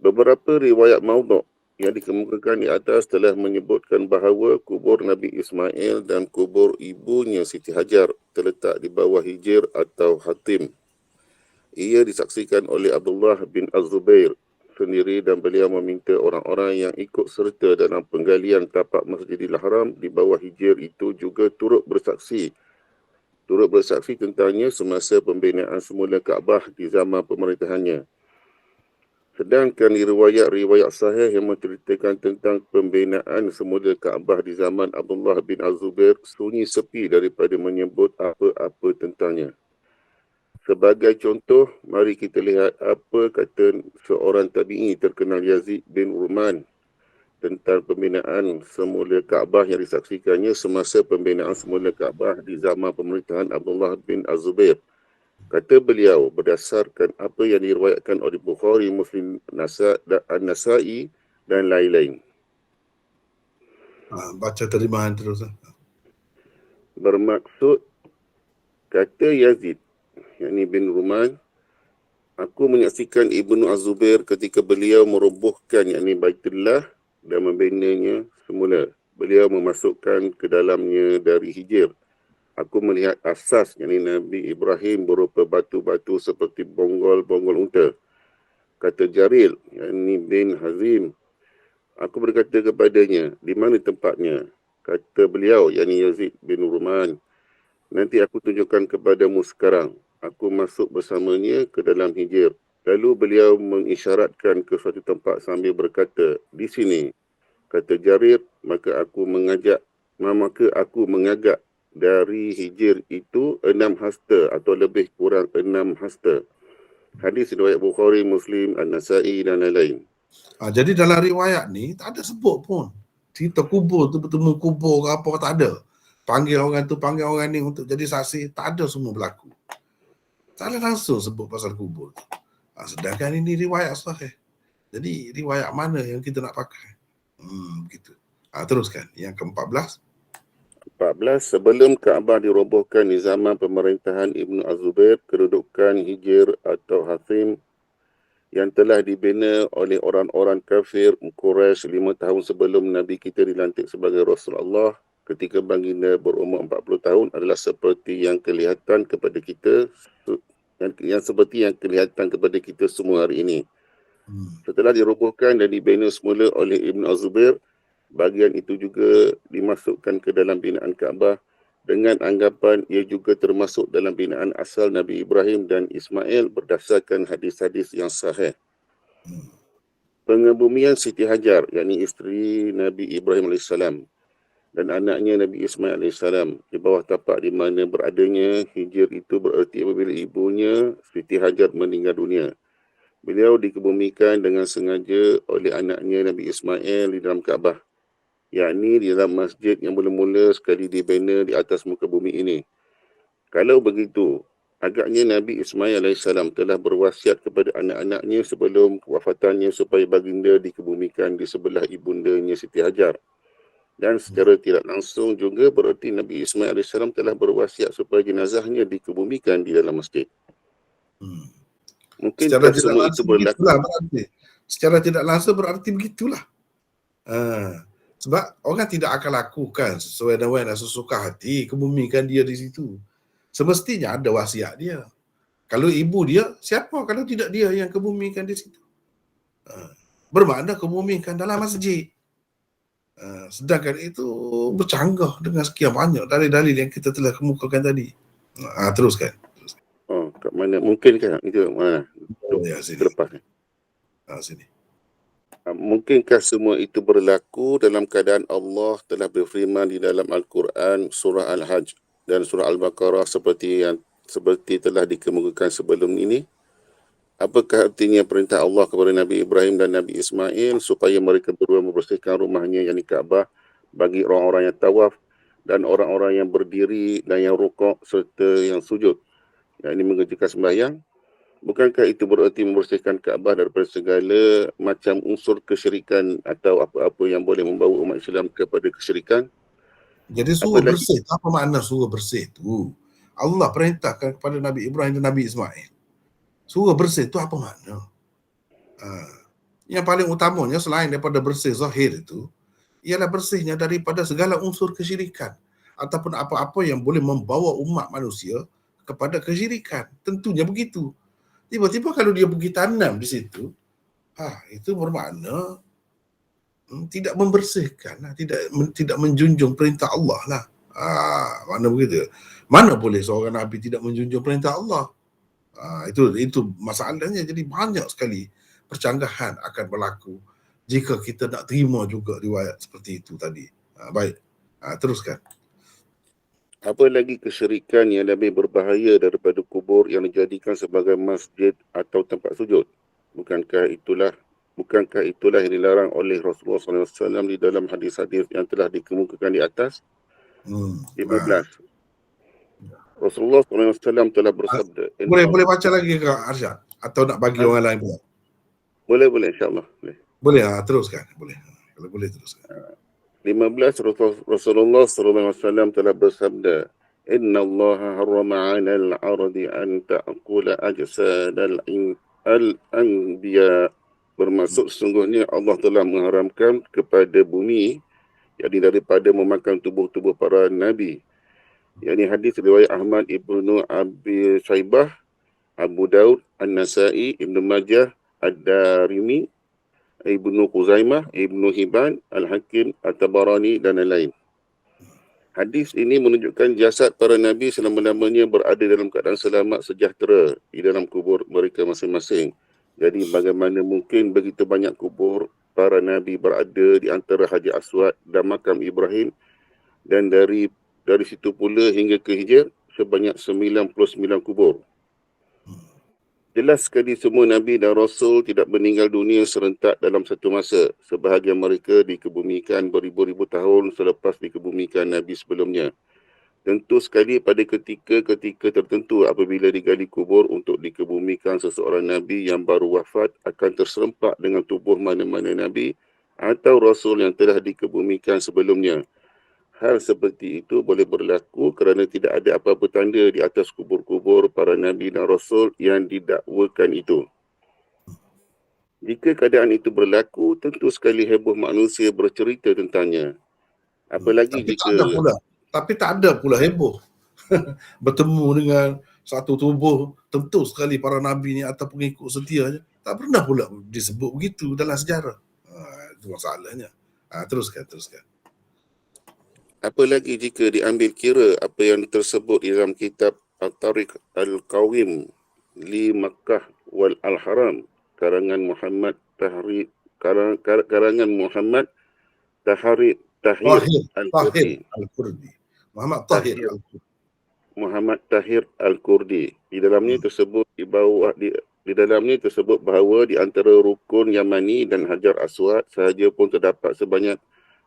Beberapa riwayat maudhu' yang dikemukakan di atas telah menyebutkan bahawa kubur Nabi Ismail dan kubur ibunya Siti Hajar terletak di bawah Hijr atau Hatim. Ia disaksikan oleh Abdullah bin Az-Zubair sendiri dan beliau meminta orang-orang yang ikut serta dalam penggalian tapak Masjidil Haram di bawah Hijr itu juga turut bersaksi tentangnya semasa pembinaan semula Kaabah di zaman pemerintahannya. Sedangkan di riwayat sahih yang menceritakan tentang pembinaan semula Kaabah di zaman Abdullah bin Az-Zubair sunyi sepi daripada menyebut apa-apa tentangnya. Sebagai contoh, mari kita lihat apa kata seorang tabi'i terkenal Yazid bin Urman tentang pembinaan semula Kaabah yang disaksikannya semasa pembinaan semula Kaabah di zaman pemerintahan Abdullah bin Az-Zubair. Kata beliau, berdasarkan apa yang diriwayatkan oleh Bukhari, Muslim, An-Nasai dan lain-lain. Baca terjemahan terus. Bermaksud, kata Yazid, yakni bin Ruman, aku menyaksikan Ibnu Az-Zubair ketika beliau merobohkan yakni Baitullah dan membinanya semula. Beliau memasukkan ke dalamnya dari Hijr. Aku melihat asas yakni Nabi Ibrahim berupa batu-batu seperti bonggol-bonggol unta. Kata Jaril, yakni bin Hazim, aku berkata kepadanya, di mana tempatnya? Kata beliau, yakni Yazid bin Ruman, nanti aku tunjukkan kepadamu sekarang. Aku masuk bersamanya ke dalam Hijr. Lalu beliau mengisyaratkan ke suatu tempat sambil berkata, di sini. Kata Jarir, maka aku mengagak dari Hijr itu 6 hasta atau lebih kurang 6 hasta. Hadis riwayat Bukhari, Muslim, An-Nasai dan lain-lain. Jadi dalam riwayat ni tak ada sebut pun cerita kubur tu, bertemu kubur ke apa, tak ada. Panggil orang tu, panggil orang ni untuk jadi saksi, tak ada semua berlaku. Tak ada langsung sebut pasal kubur. Sedangkan ini riwayat sahih. Jadi riwayat mana yang kita nak pakai? Begitu. Teruskan. Yang ke-14. 14. Sebelum Kaabah dirobohkan di zaman pemerintahan Ibnu Az-Zubair, kedudukan Hijr atau Hatim yang telah dibina oleh orang-orang kafir Quraisy 5 tahun sebelum Nabi kita dilantik sebagai Rasulullah ketika baginda berumur 40 tahun adalah seperti yang kelihatan kepada kita semua hari ini. Setelah dirobohkan dan dibina semula oleh Ibn Az-Zubair, bahagian itu juga dimasukkan ke dalam binaan Kaabah dengan anggapan ia juga termasuk dalam binaan asal Nabi Ibrahim dan Ismail berdasarkan hadis-hadis yang sahih. Pengebumian Siti Hajar, yakni isteri Nabi Ibrahim AS dan anaknya Nabi Ismail AS di bawah tapak di mana beradanya Hijr itu bererti apabila ibunya Siti Hajar meninggal dunia. Beliau dikebumikan dengan sengaja oleh anaknya Nabi Ismail di dalam Kaabah, yakni di dalam masjid yang mula-mula sekali dibina di atas muka bumi ini. Kalau begitu, Agaknya Nabi Ismail AS telah berwasiat kepada anak-anaknya sebelum kewafatannya supaya baginda dikebumikan di sebelah ibundanya Siti Hajar. Dan secara tidak langsung juga bererti Nabi Ismail AS telah berwasiat supaya jenazahnya dikebumikan di dalam masjid. Secara Mungkinkah tidak semua itu langsung berlaku? begitulah berarti. Secara tidak langsung berarti begitulah. Sebab orang tidak akan lakukan sesuai dengan sesuka hati, kebumikan dia di situ. Semestinya ada wasiat dia. Kalau ibu dia, siapa kalau tidak dia yang kebumikan di situ? Bermakna kebumikan dalam masjid. Sedangkan itu bercanggah dengan sekian banyak dalil-dalil yang kita telah kemukakan tadi. Teruskan. Oh, kat mana? Mungkinkah itu Ya, sini. terlepas. Sini. Mungkinkah semua itu berlaku dalam keadaan Allah telah berfirman di dalam Al-Quran surah Al-Hajj dan surah Al-Baqarah seperti telah dikemukakan sebelum ini? Apakah artinya perintah Allah kepada Nabi Ibrahim dan Nabi Ismail supaya mereka berdua membersihkan rumahnya, yakni Kaabah, bagi orang-orang yang tawaf dan orang-orang yang berdiri dan yang rukuk serta yang sujud, yakni mengerjakan sembahyang? Bukankah itu bererti membersihkan Kaabah daripada segala macam unsur kesyirikan atau apa-apa yang boleh membawa umat Islam kepada kesyirikan? Jadi suruh bersih, apa makna suruh bersih tu? Allah perintahkan kepada Nabi Ibrahim dan Nabi Ismail. Suruh bersih tu apa makna? Yang paling utamanya selain daripada bersih zahir itu, ialah bersihnya daripada segala unsur kesyirikan ataupun apa-apa yang boleh membawa umat manusia kepada kesyirikan. Tentunya begitu. Tiba-tiba kalau dia pergi tanam di situ, itu bermakna tidak membersihkan, tidak menjunjung perintah Allah lah. Mana begitu? Mana boleh seorang Nabi tidak menjunjung perintah Allah? Itu masalahnya. Jadi banyak sekali percanggahan akan berlaku jika kita nak terima juga riwayat seperti itu tadi. Baik, teruskan. Apa lagi kesyirikan yang lebih berbahaya daripada kubur yang dijadikan sebagai masjid atau tempat sujud? Bukankah itulah yang dilarang oleh Rasulullah SAW di dalam hadis-hadis yang telah dikemukakan di atas? 15. Rasulullah SAW telah bersabda. Boleh baca lagi ke Arsyad? Atau nak bagi orang lain pula? Boleh insyaAllah. Boleh, teruskan. Boleh. Kalau boleh teruskan. 15. Rasulullah SAW telah bersabda, Inna Allah harrama 'alal ardi an ta'kula ajsad al-anbiya. Bermaksud sesungguhnya Allah telah mengharamkan kepada bumi, yakni daripada memakan tubuh-tubuh para nabi. Yakni hadis riwayat Ahmad, Ibnu Abi Shaybah, Abu Daud, An-Nasai, Ibnu Majah, Ad-Darimi, Ibnu Khuzaimah, Ibnu Hibban, Al-Hakim, At-Tabarani dan lain-lain. Hadis ini menunjukkan jasad para nabi selama-lamanya berada dalam keadaan selamat sejahtera di dalam kubur mereka masing-masing. Jadi bagaimana mungkin begitu banyak kubur para nabi berada di antara Hajar Aswad dan makam Ibrahim, dan dari situ pula hingga ke Hijr sebanyak 99 kubur. Jelas sekali semua Nabi dan Rasul tidak meninggal dunia serentak dalam satu masa. Sebahagian mereka dikebumikan beribu-ribu tahun selepas dikebumikan Nabi sebelumnya. Tentu sekali pada ketika tertentu apabila digali kubur untuk dikebumikan seseorang Nabi yang baru wafat akan terserempak dengan tubuh mana-mana Nabi atau Rasul yang telah dikebumikan sebelumnya. Hal seperti itu boleh berlaku kerana tidak ada apa-apa tanda di atas kubur-kubur para Nabi dan Rasul yang didakwakan itu. Jika keadaan itu berlaku, tentu sekali heboh manusia bercerita tentangnya. Apalagi Tapi tak ada pula heboh. Bertemu dengan satu tubuh, tentu sekali para Nabi ni atau pengikut setianya. Tak pernah pula disebut begitu dalam sejarah. Itu masalahnya. Teruskan. Apalagi jika diambil kira apa yang tersebut di dalam kitab At-Tariq Al-Qawim li Makkah wal Al-Haram karangan Muhammad Tahir Al-Kurdi. Muhammad Tahir Al-Kurdi. Di dalamnya tersebut bahawa di antara rukun Yamani dan Hajar Aswad sahaja pun terdapat sebanyak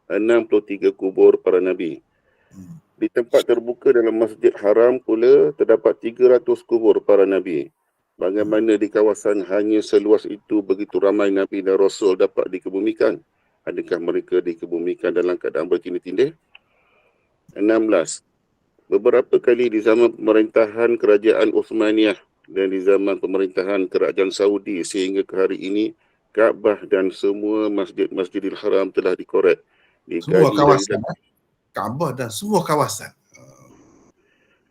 63 kubur para Nabi. Di tempat terbuka dalam Masjid Haram pula terdapat 300 kubur para Nabi. Bagaimana di kawasan hanya seluas itu begitu ramai Nabi dan Rasul dapat dikebumikan? Adakah mereka dikebumikan dalam keadaan bertindih-tindih? 16. Beberapa kali di zaman pemerintahan Kerajaan Uthmaniyah dan di zaman pemerintahan Kerajaan Saudi sehingga ke hari ini, Kaabah dan semua Masjidil Haram telah dikorek. Semua kawasan. Kaabah dan semua kawasan.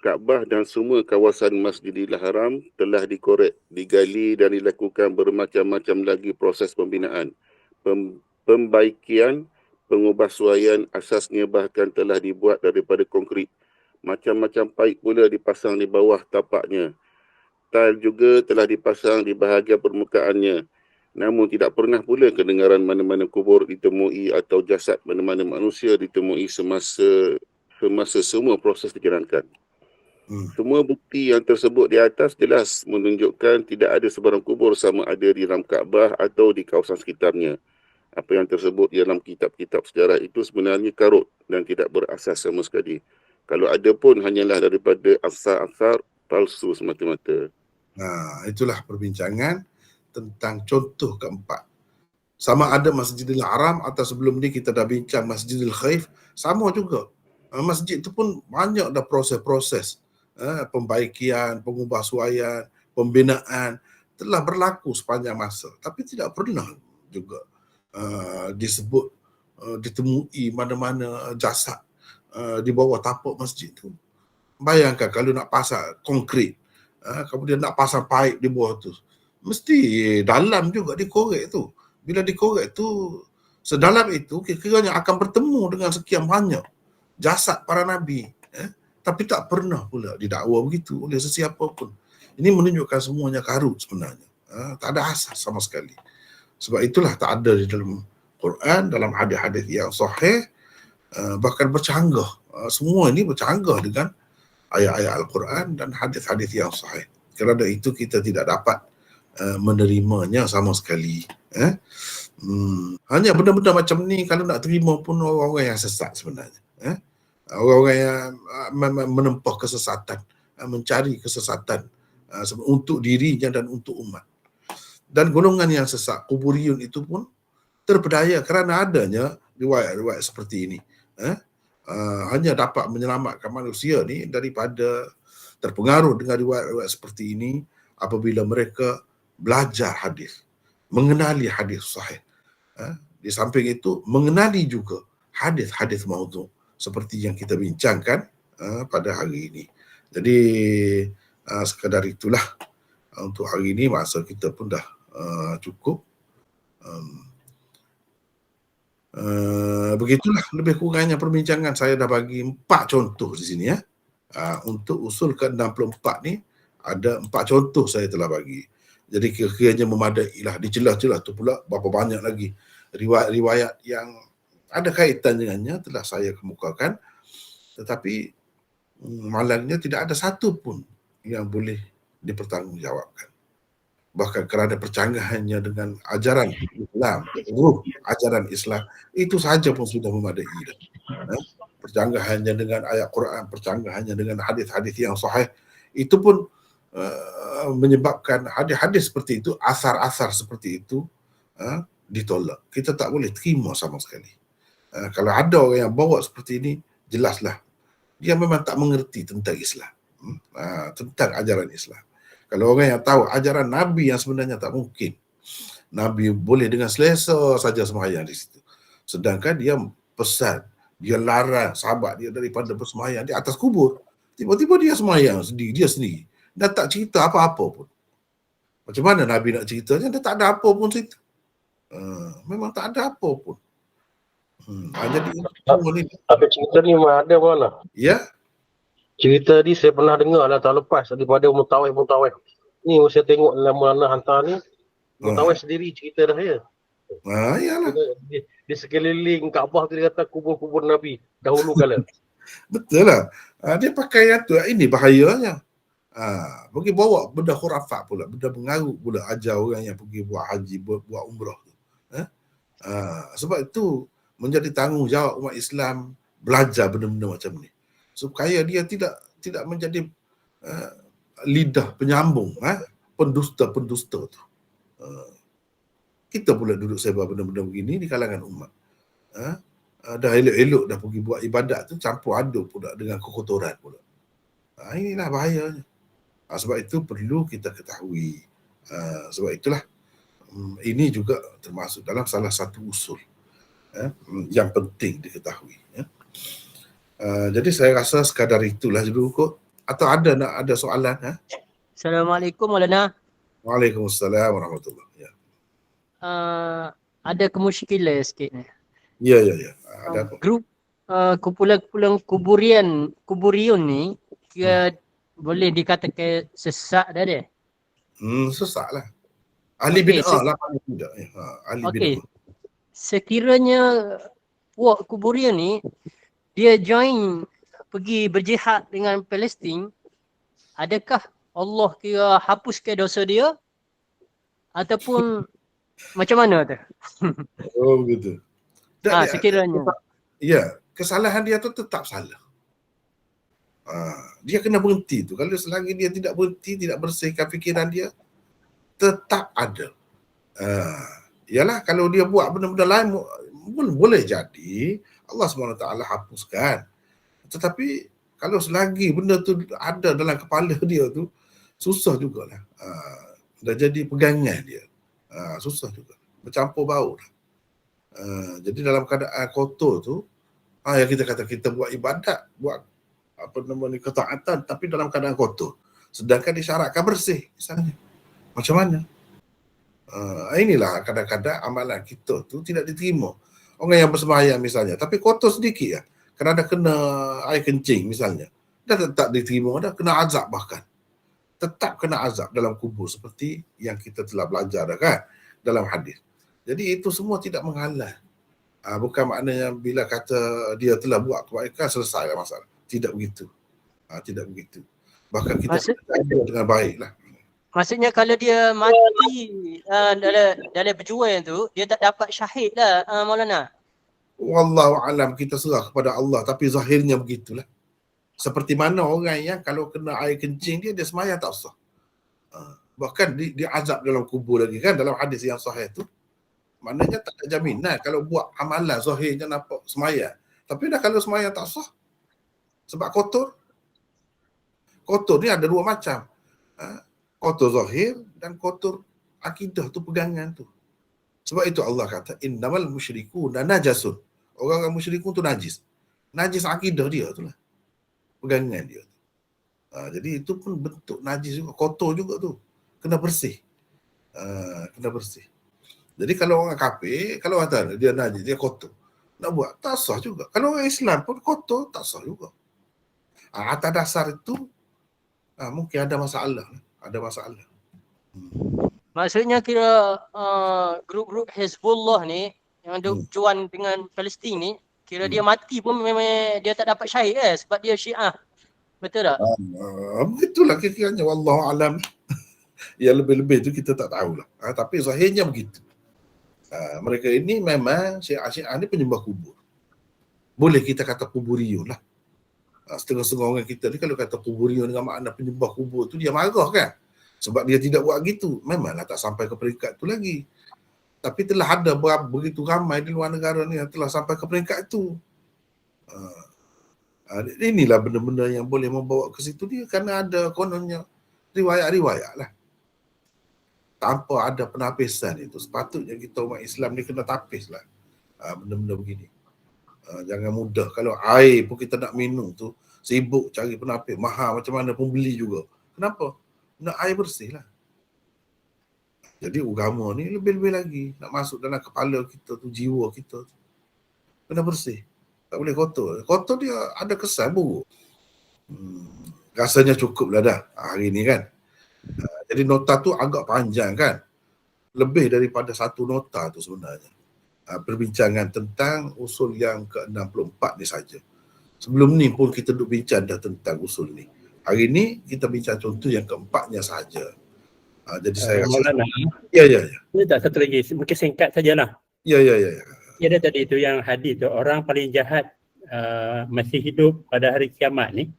Kaabah dan semua kawasan Masjidil Haram telah dikorek, digali dan dilakukan bermacam-macam lagi proses pembinaan. Pembaikian, pengubahsuaian asasnya bahkan telah dibuat daripada konkrit. Macam-macam paip pula dipasang di bawah tapaknya. Tile juga telah dipasang di bahagian permukaannya. Namun tidak pernah pula kedengaran mana-mana kubur ditemui atau jasad mana-mana manusia ditemui semasa semua proses dijalankan. Semua bukti yang tersebut di atas jelas menunjukkan tidak ada sebarang kubur sama ada di dalam Kaabah atau di kawasan sekitarnya. Apa yang tersebut di dalam kitab-kitab sejarah itu sebenarnya karut dan tidak berasas sama sekali. Kalau ada pun hanyalah daripada asar-asar palsu semata-mata. Nah, itulah perbincangan tentang contoh keempat. Sama ada Masjidil Haram atau sebelum ni kita dah bincang Masjidil Khaif, sama juga. Masjid itu pun banyak dah proses-proses. Pembaikian, pengubahsuaian, pembinaan telah berlaku sepanjang masa. Tapi tidak pernah juga disebut, ditemui mana-mana jasad di bawah tapak masjid tu. Bayangkan kalau nak pasang konkrit, kemudian nak pasang paip di bawah tu, mesti dalam juga dikorek tu. Bila dikorek tu, sedalam itu kira-kiranya akan bertemu dengan sekian banyak jasad para Nabi. Tapi tak pernah pula didakwa begitu oleh sesiapa pun. Ini menunjukkan semuanya karut sebenarnya. Tak ada asas sama sekali. Sebab itulah tak ada di dalam Quran, dalam hadis-hadis yang sahih, bahkan bercanggah. Semua ini bercanggah dengan ayat-ayat Al-Quran dan hadis-hadis yang sahih. Kerana itu kita tidak dapat menerimanya sama sekali. Hanya benda-benda macam ni kalau nak terima pun orang-orang yang sesat sebenarnya. Orang-orang yang menempuh kesesatan, mencari kesesatan untuk dirinya dan untuk umat. Dan golongan yang sesat, kuburiyun itu pun terpedaya kerana adanya riwayat-riwayat seperti ini. Hanya dapat menyelamatkan manusia ni daripada terpengaruh dengan riwayat-riwayat seperti ini apabila mereka belajar hadis, mengenali hadis sahih. Di samping itu, mengenali juga hadis-hadis maudhu seperti yang kita bincangkan pada hari ini. Jadi sekadar itulah untuk hari ini, masa kita pun dah cukup. Begitulah lebih kurangnya perbincangan. Saya dah bagi 4 contoh di sini ya. Untuk usul ke-64 ni ada 4 contoh saya telah bagi. Jadi kira-kiranya memadailah. Di celah-celah tu pula berapa banyak lagi riwayat-riwayat yang ada kaitan dengannya telah saya kemukakan, tetapi malangnya tidak ada satu pun yang boleh dipertanggungjawabkan. Bahkan kerana percanggahannya dengan ajaran Islam, ruh ajaran Islam, itu sahaja pun sudah memadai. Percanggahannya dengan ayat Quran, percanggahannya dengan hadis-hadis yang sahih, itu pun menyebabkan hadis-hadis seperti itu, asar-asar seperti itu ditolak. Kita tak boleh terima sama sekali. Kalau ada orang yang bawa seperti ini, jelaslah dia memang tak mengerti tentang Islam, tentang ajaran Islam. Kalau orang yang tahu ajaran Nabi yang sebenarnya tak mungkin. Nabi boleh dengan selesa saja sembahyang di situ. Sedangkan dia pesan, dia larang sahabat dia daripada bersembahyang di atas kubur. Tiba-tiba dia sembahyang dia sendiri. Dan tak cerita apa-apa pun. Macam mana Nabi nak ceritanya? Dia tak ada apa pun cerita. Memang tak ada apa pun. Jadi tapi cerita ni memang ada mana? Ya. Cerita ni saya pernah dengar lah tahun lepas daripada Mutawih. Ni saya tengok dalam mana hantar ni. Mutawih sendiri cerita dah ya. Iyalah. Di sekeliling Kaabah tu dia kata kubur-kubur Nabi dahulu kala. Betul lah. Dia pakai yang tu. Ini bahayanya. Pergi bawa benda khurafat pula. Benda mengarut pula ajar orang yang pergi buat haji, buat umrah tu. Sebab itu menjadi tanggungjawab umat Islam belajar benda-benda macam ni. supaya dia tidak menjadi lidah penyambung, pendusta-pendusta tu. Kita pula duduk sebar benda-benda begini di kalangan umat. Dah elok-elok dah pergi buat ibadat tu, campur aduk pula dengan kekotoran pula. Inilah bahayanya. Sebab itu perlu kita ketahui. Sebab itulah ini juga termasuk dalam salah satu usul yang penting diketahui. Jadi saya rasa sekadar itulah dulu kot. Atau ada soalan? Assalamualaikum Maulana. Waalaikumsalam warahmatullahi. Ada kemusykilan sikit ni. Ya. Ada apa? Grup kumpulan-kumpulan kuburion ni kira boleh dikatakan sesak dah dia. Sesak lah. Ahli Okey, bid'ah lah paling tidak. Ahli Okey. bid'ah. Sekiranya puak kuburion ni dia join pergi berjihad dengan Palestin, adakah Allah kira hapuskan dosa dia ataupun macam mana tu? Oh begitu. Sekiranya. Ya, kesalahan dia tu tetap salah. Dia kena berhenti tu. Kalau selagi dia tidak berhenti, tidak bersihkan fikiran dia, tetap ada. Yalah, kalau dia buat benda-benda lain, boleh jadi Allah SWT hapuskan. Tetapi kalau selagi benda tu ada dalam kepala dia tu, susah jugalah. Dah jadi pegangan dia. Susah juga. Bercampur bau dah. Jadi dalam keadaan kotor tu, yang kita kata kita buat ibadat, buat ketaatan, tapi dalam keadaan kotor. Sedangkan disyaratkan bersih misalnya. Macam mana? Inilah kadang-kadang amalan kita tu tidak diterima. Orang yang bersembahyang misalnya, tapi kotor sedikit ya. Kerana kena air kencing misalnya. Dah tak diterima, dah kena azab bahkan. Tetap kena azab dalam kubur seperti yang kita telah belajar dah kan dalam hadis. Jadi itu semua tidak menghalang. Bukan maknanya bila kata dia telah buat kebaikan selesai masalah. Tidak begitu. Tidak begitu. Bahkan kita jaga dengan baiklah. Maksudnya kalau dia mati dalam perjuangan tu, dia tak dapat syahid lah Maulana. Wallahu alam, kita serah kepada Allah, tapi zahirnya begitulah. Seperti mana orang yang kalau kena air kencing dia sembahyang tak sah. Bahkan dia azab dalam kubur lagi kan dalam hadis yang sahih tu. Maknanya tak ada jaminan kalau buat amalan zahirnya nampak sembahyang. Tapi dah kalau sembahyang tak sah. Sebab kotor. Kotor ni ada dua macam. Kotor zahir dan kotor akidah tu, pegangan tu. Sebab itu Allah kata innamal musyrikuna najasun. Orang musyrikun tu najis. Najis akidah dia tu lah. Pegangan dia tu. Jadi itu pun bentuk najis juga, kotor juga tu. Kena bersih. Kena bersih. Jadi kalau orang kafir, kalau kata dia najis, dia kotor. Nak buat tak sah juga. Kalau orang Islam pun kotor, tak sah juga. Atas dasar itu mungkin ada masalah. Ada masalah. Maksudnya kira grup-grup Hezbollah ni yang duk juan dengan Palestin ni, kira dia mati pun memang dia tak dapat syahid sebab dia Syiah. Betul tak? Begitulah kira-kiranya, wallahu alam. Yang lebih-lebih tu kita tak tahulah. Tapi zahirnya begitu. Mereka ini memang Syiah ni penyembah kubur. Boleh kita kata kuburiyun lah. Setengah-setengah orang kita ni kalau kata kuburiyun dengan makna penyembah kubur tu dia marah kan. Sebab dia tidak buat gitu. Memanglah tak sampai ke peringkat tu lagi. Tapi telah ada begitu ramai di luar negara ni yang telah sampai ke peringkat itu. Inilah benda-benda yang boleh membawa ke situ dia kerana ada kononnya riwayat-riwayat lah. Tanpa ada penapisan itu. Sepatutnya kita umat Islam ni kena tapis lah benda-benda begini. Jangan mudah. Kalau air pun kita nak minum tu, sibuk cari penapis. Mahal macam mana pun beli juga. Kenapa? Nak air bersih lah. Jadi agama ni lebih-lebih lagi. Nak masuk dalam kepala kita tu, jiwa kita tu. Kena bersih. Tak boleh kotor. Kotor dia ada kesan buruk. Rasanya cukup lah dah hari ni kan. Jadi nota tu agak panjang kan. Lebih daripada satu nota tu sebenarnya. Perbincangan tentang usul yang ke-64 ni saja. Sebelum ni pun kita duk bincang dah tentang usul ni. Hari ni kita bincang contoh yang keempatnya saja. Jadi saya rasa Maulana, ya. ini tak satu lagi, mungkin singkat sajalah. Ya. Ya, ada tadi tu yang hadis tu, orang paling jahat masih hidup pada hari kiamat ni,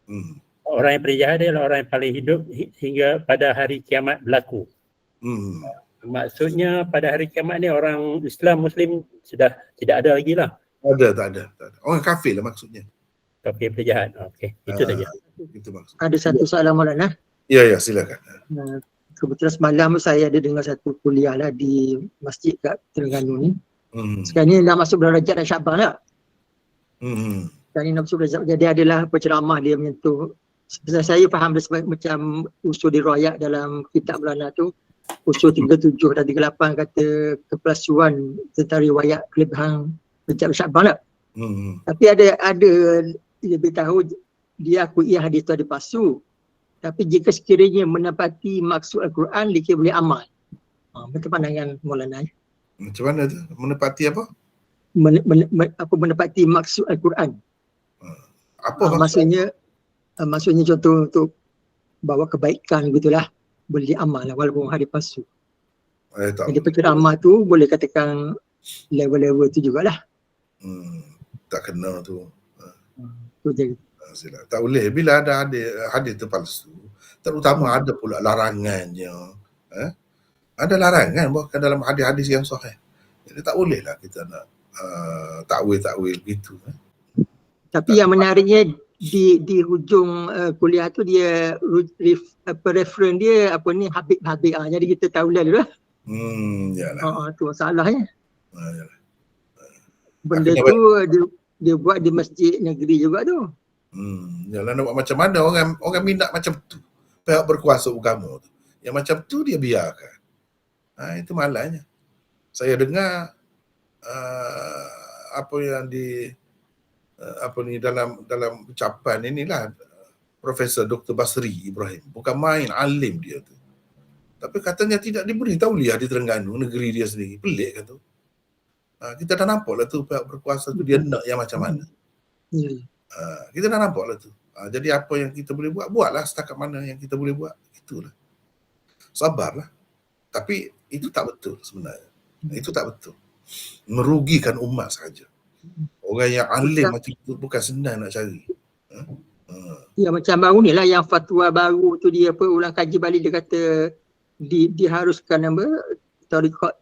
Hmm. orang yang paling jahat dia adalah orang yang paling hidup hingga pada hari kiamat berlaku. Hmm. Maksudnya pada hari kiamat ni orang Islam, Muslim sudah tidak ada lagi lah. Tak ada. Orang kafir lah maksudnya. Kafir penjahat. Okey, itu saja. Itu maksud. Ada satu soalan Maulana. Ya, silakan. Kebetulan semalam saya ada dengar satu kuliah lah di masjid kat Terengganu ni. Hmm. Sekarang ni nak masuk bulan Rajab dan Syaban lah. Hmm. Sekarang ni nak masuk bulan Rajab. Jadi adalah penceramah dia menyentuh. Sebesar saya faham dia macam usul diriwayat dalam kitab Maulana tu. Usul 37 dan 38 kata kepalsuan tentang riwayat kelebihan Rajab dan Syaban lah. Hmm. Tapi ada dia beritahu dia akui hadis tu ada palsu. Tapi jika sekiranya menepati maksud Al-Quran, dia boleh amal. Betul pandangan Maulana. Macam mana tu? Menepati apa? Menepati maksud Al-Quran. Apa maksud? Maksudnya contoh untuk bawa kebaikan gitulah. Boleh diamal lah walaupun hadis palsu. Tak Jadi penceramah tu boleh katakan level-level tu jugalah. Tak kena tu. Tu je. Tak boleh. Bila ada hadis tu palsu, terutama ada pula larangannya. Ada larangan bahkan dalam hadis-hadis yang sahih. Jadi tak boleh lah kita nak takwil gitu. Tapi yang menariknya di hujung kuliah tu dia referen dia apa ni Habib. Jadi kita tahu lah dulu lah. Yalah. Tu masalahnya. Yalah. Benda tu dia buat di masjid negeri juga tu. Yalah, nak buat macam mana orang minat macam tu. Pihak berkuasa agama tu. Yang macam tu dia biarkan. Itu malangnya. Saya dengar apa yang dalam ucapan inilah Profesor Dr. Basri Ibrahim. Bukan main alim dia tu. Tapi katanya tidak diberi tauliah di Terengganu, negeri dia sendiri. Pelik kan tu. Kita dah nampak lah tu pihak berkuasa tu dia nak yang macam mana. Kita dah nampak lah tu. Jadi apa yang kita boleh buatlah setakat mana yang kita boleh buat. Itulah. Sabarlah. Tapi itu tak betul sebenarnya. Itu tak betul. Merugikan umat saja. Orang yang alim macam itu bukan senang nak cari. Ya macam baru ni lah yang fatwa baru tu dia ulang kaji balik dia kata diharuskan tarikat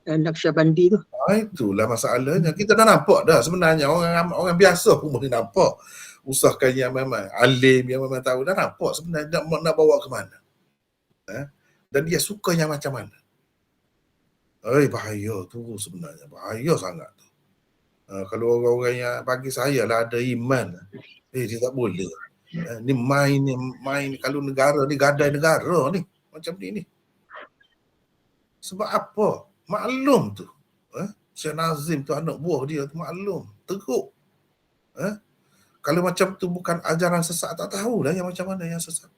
Naqsyabandi tu. Itulah masalahnya. Kita dah nampak dah sebenarnya orang biasa pun boleh nampak. Usahakan yang memang alim, yang memang tahu dah nampak sebenarnya nak bawa ke mana. Dan dia suka yang macam mana. Bahaya tu sebenarnya. Bahaya sangat tu. Kalau orang-orang yang bagi saya lah ada iman. Dia tak boleh. Ni main kalau negara ni gadai negara ni. Macam ni. Sebab apa? Maklum tu. Syekh Nazim tu anak buah dia tu maklum. Teruk. Kalau macam tu bukan ajaran sesat, tak tahulah yang macam mana yang sesat.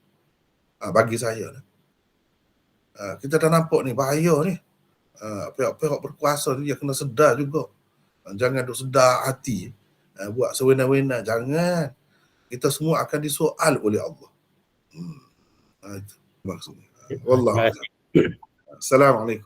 Bagi saya lah. Kita dah nampak ni bahaya ni. Pihak-pihak berkuasa ni dia kena sedar juga. Jangan duk sedar hati. Buat sewena-wena. Jangan. Kita semua akan disoal oleh Allah. Itu maksudnya. Wallah. Assalamualaikum.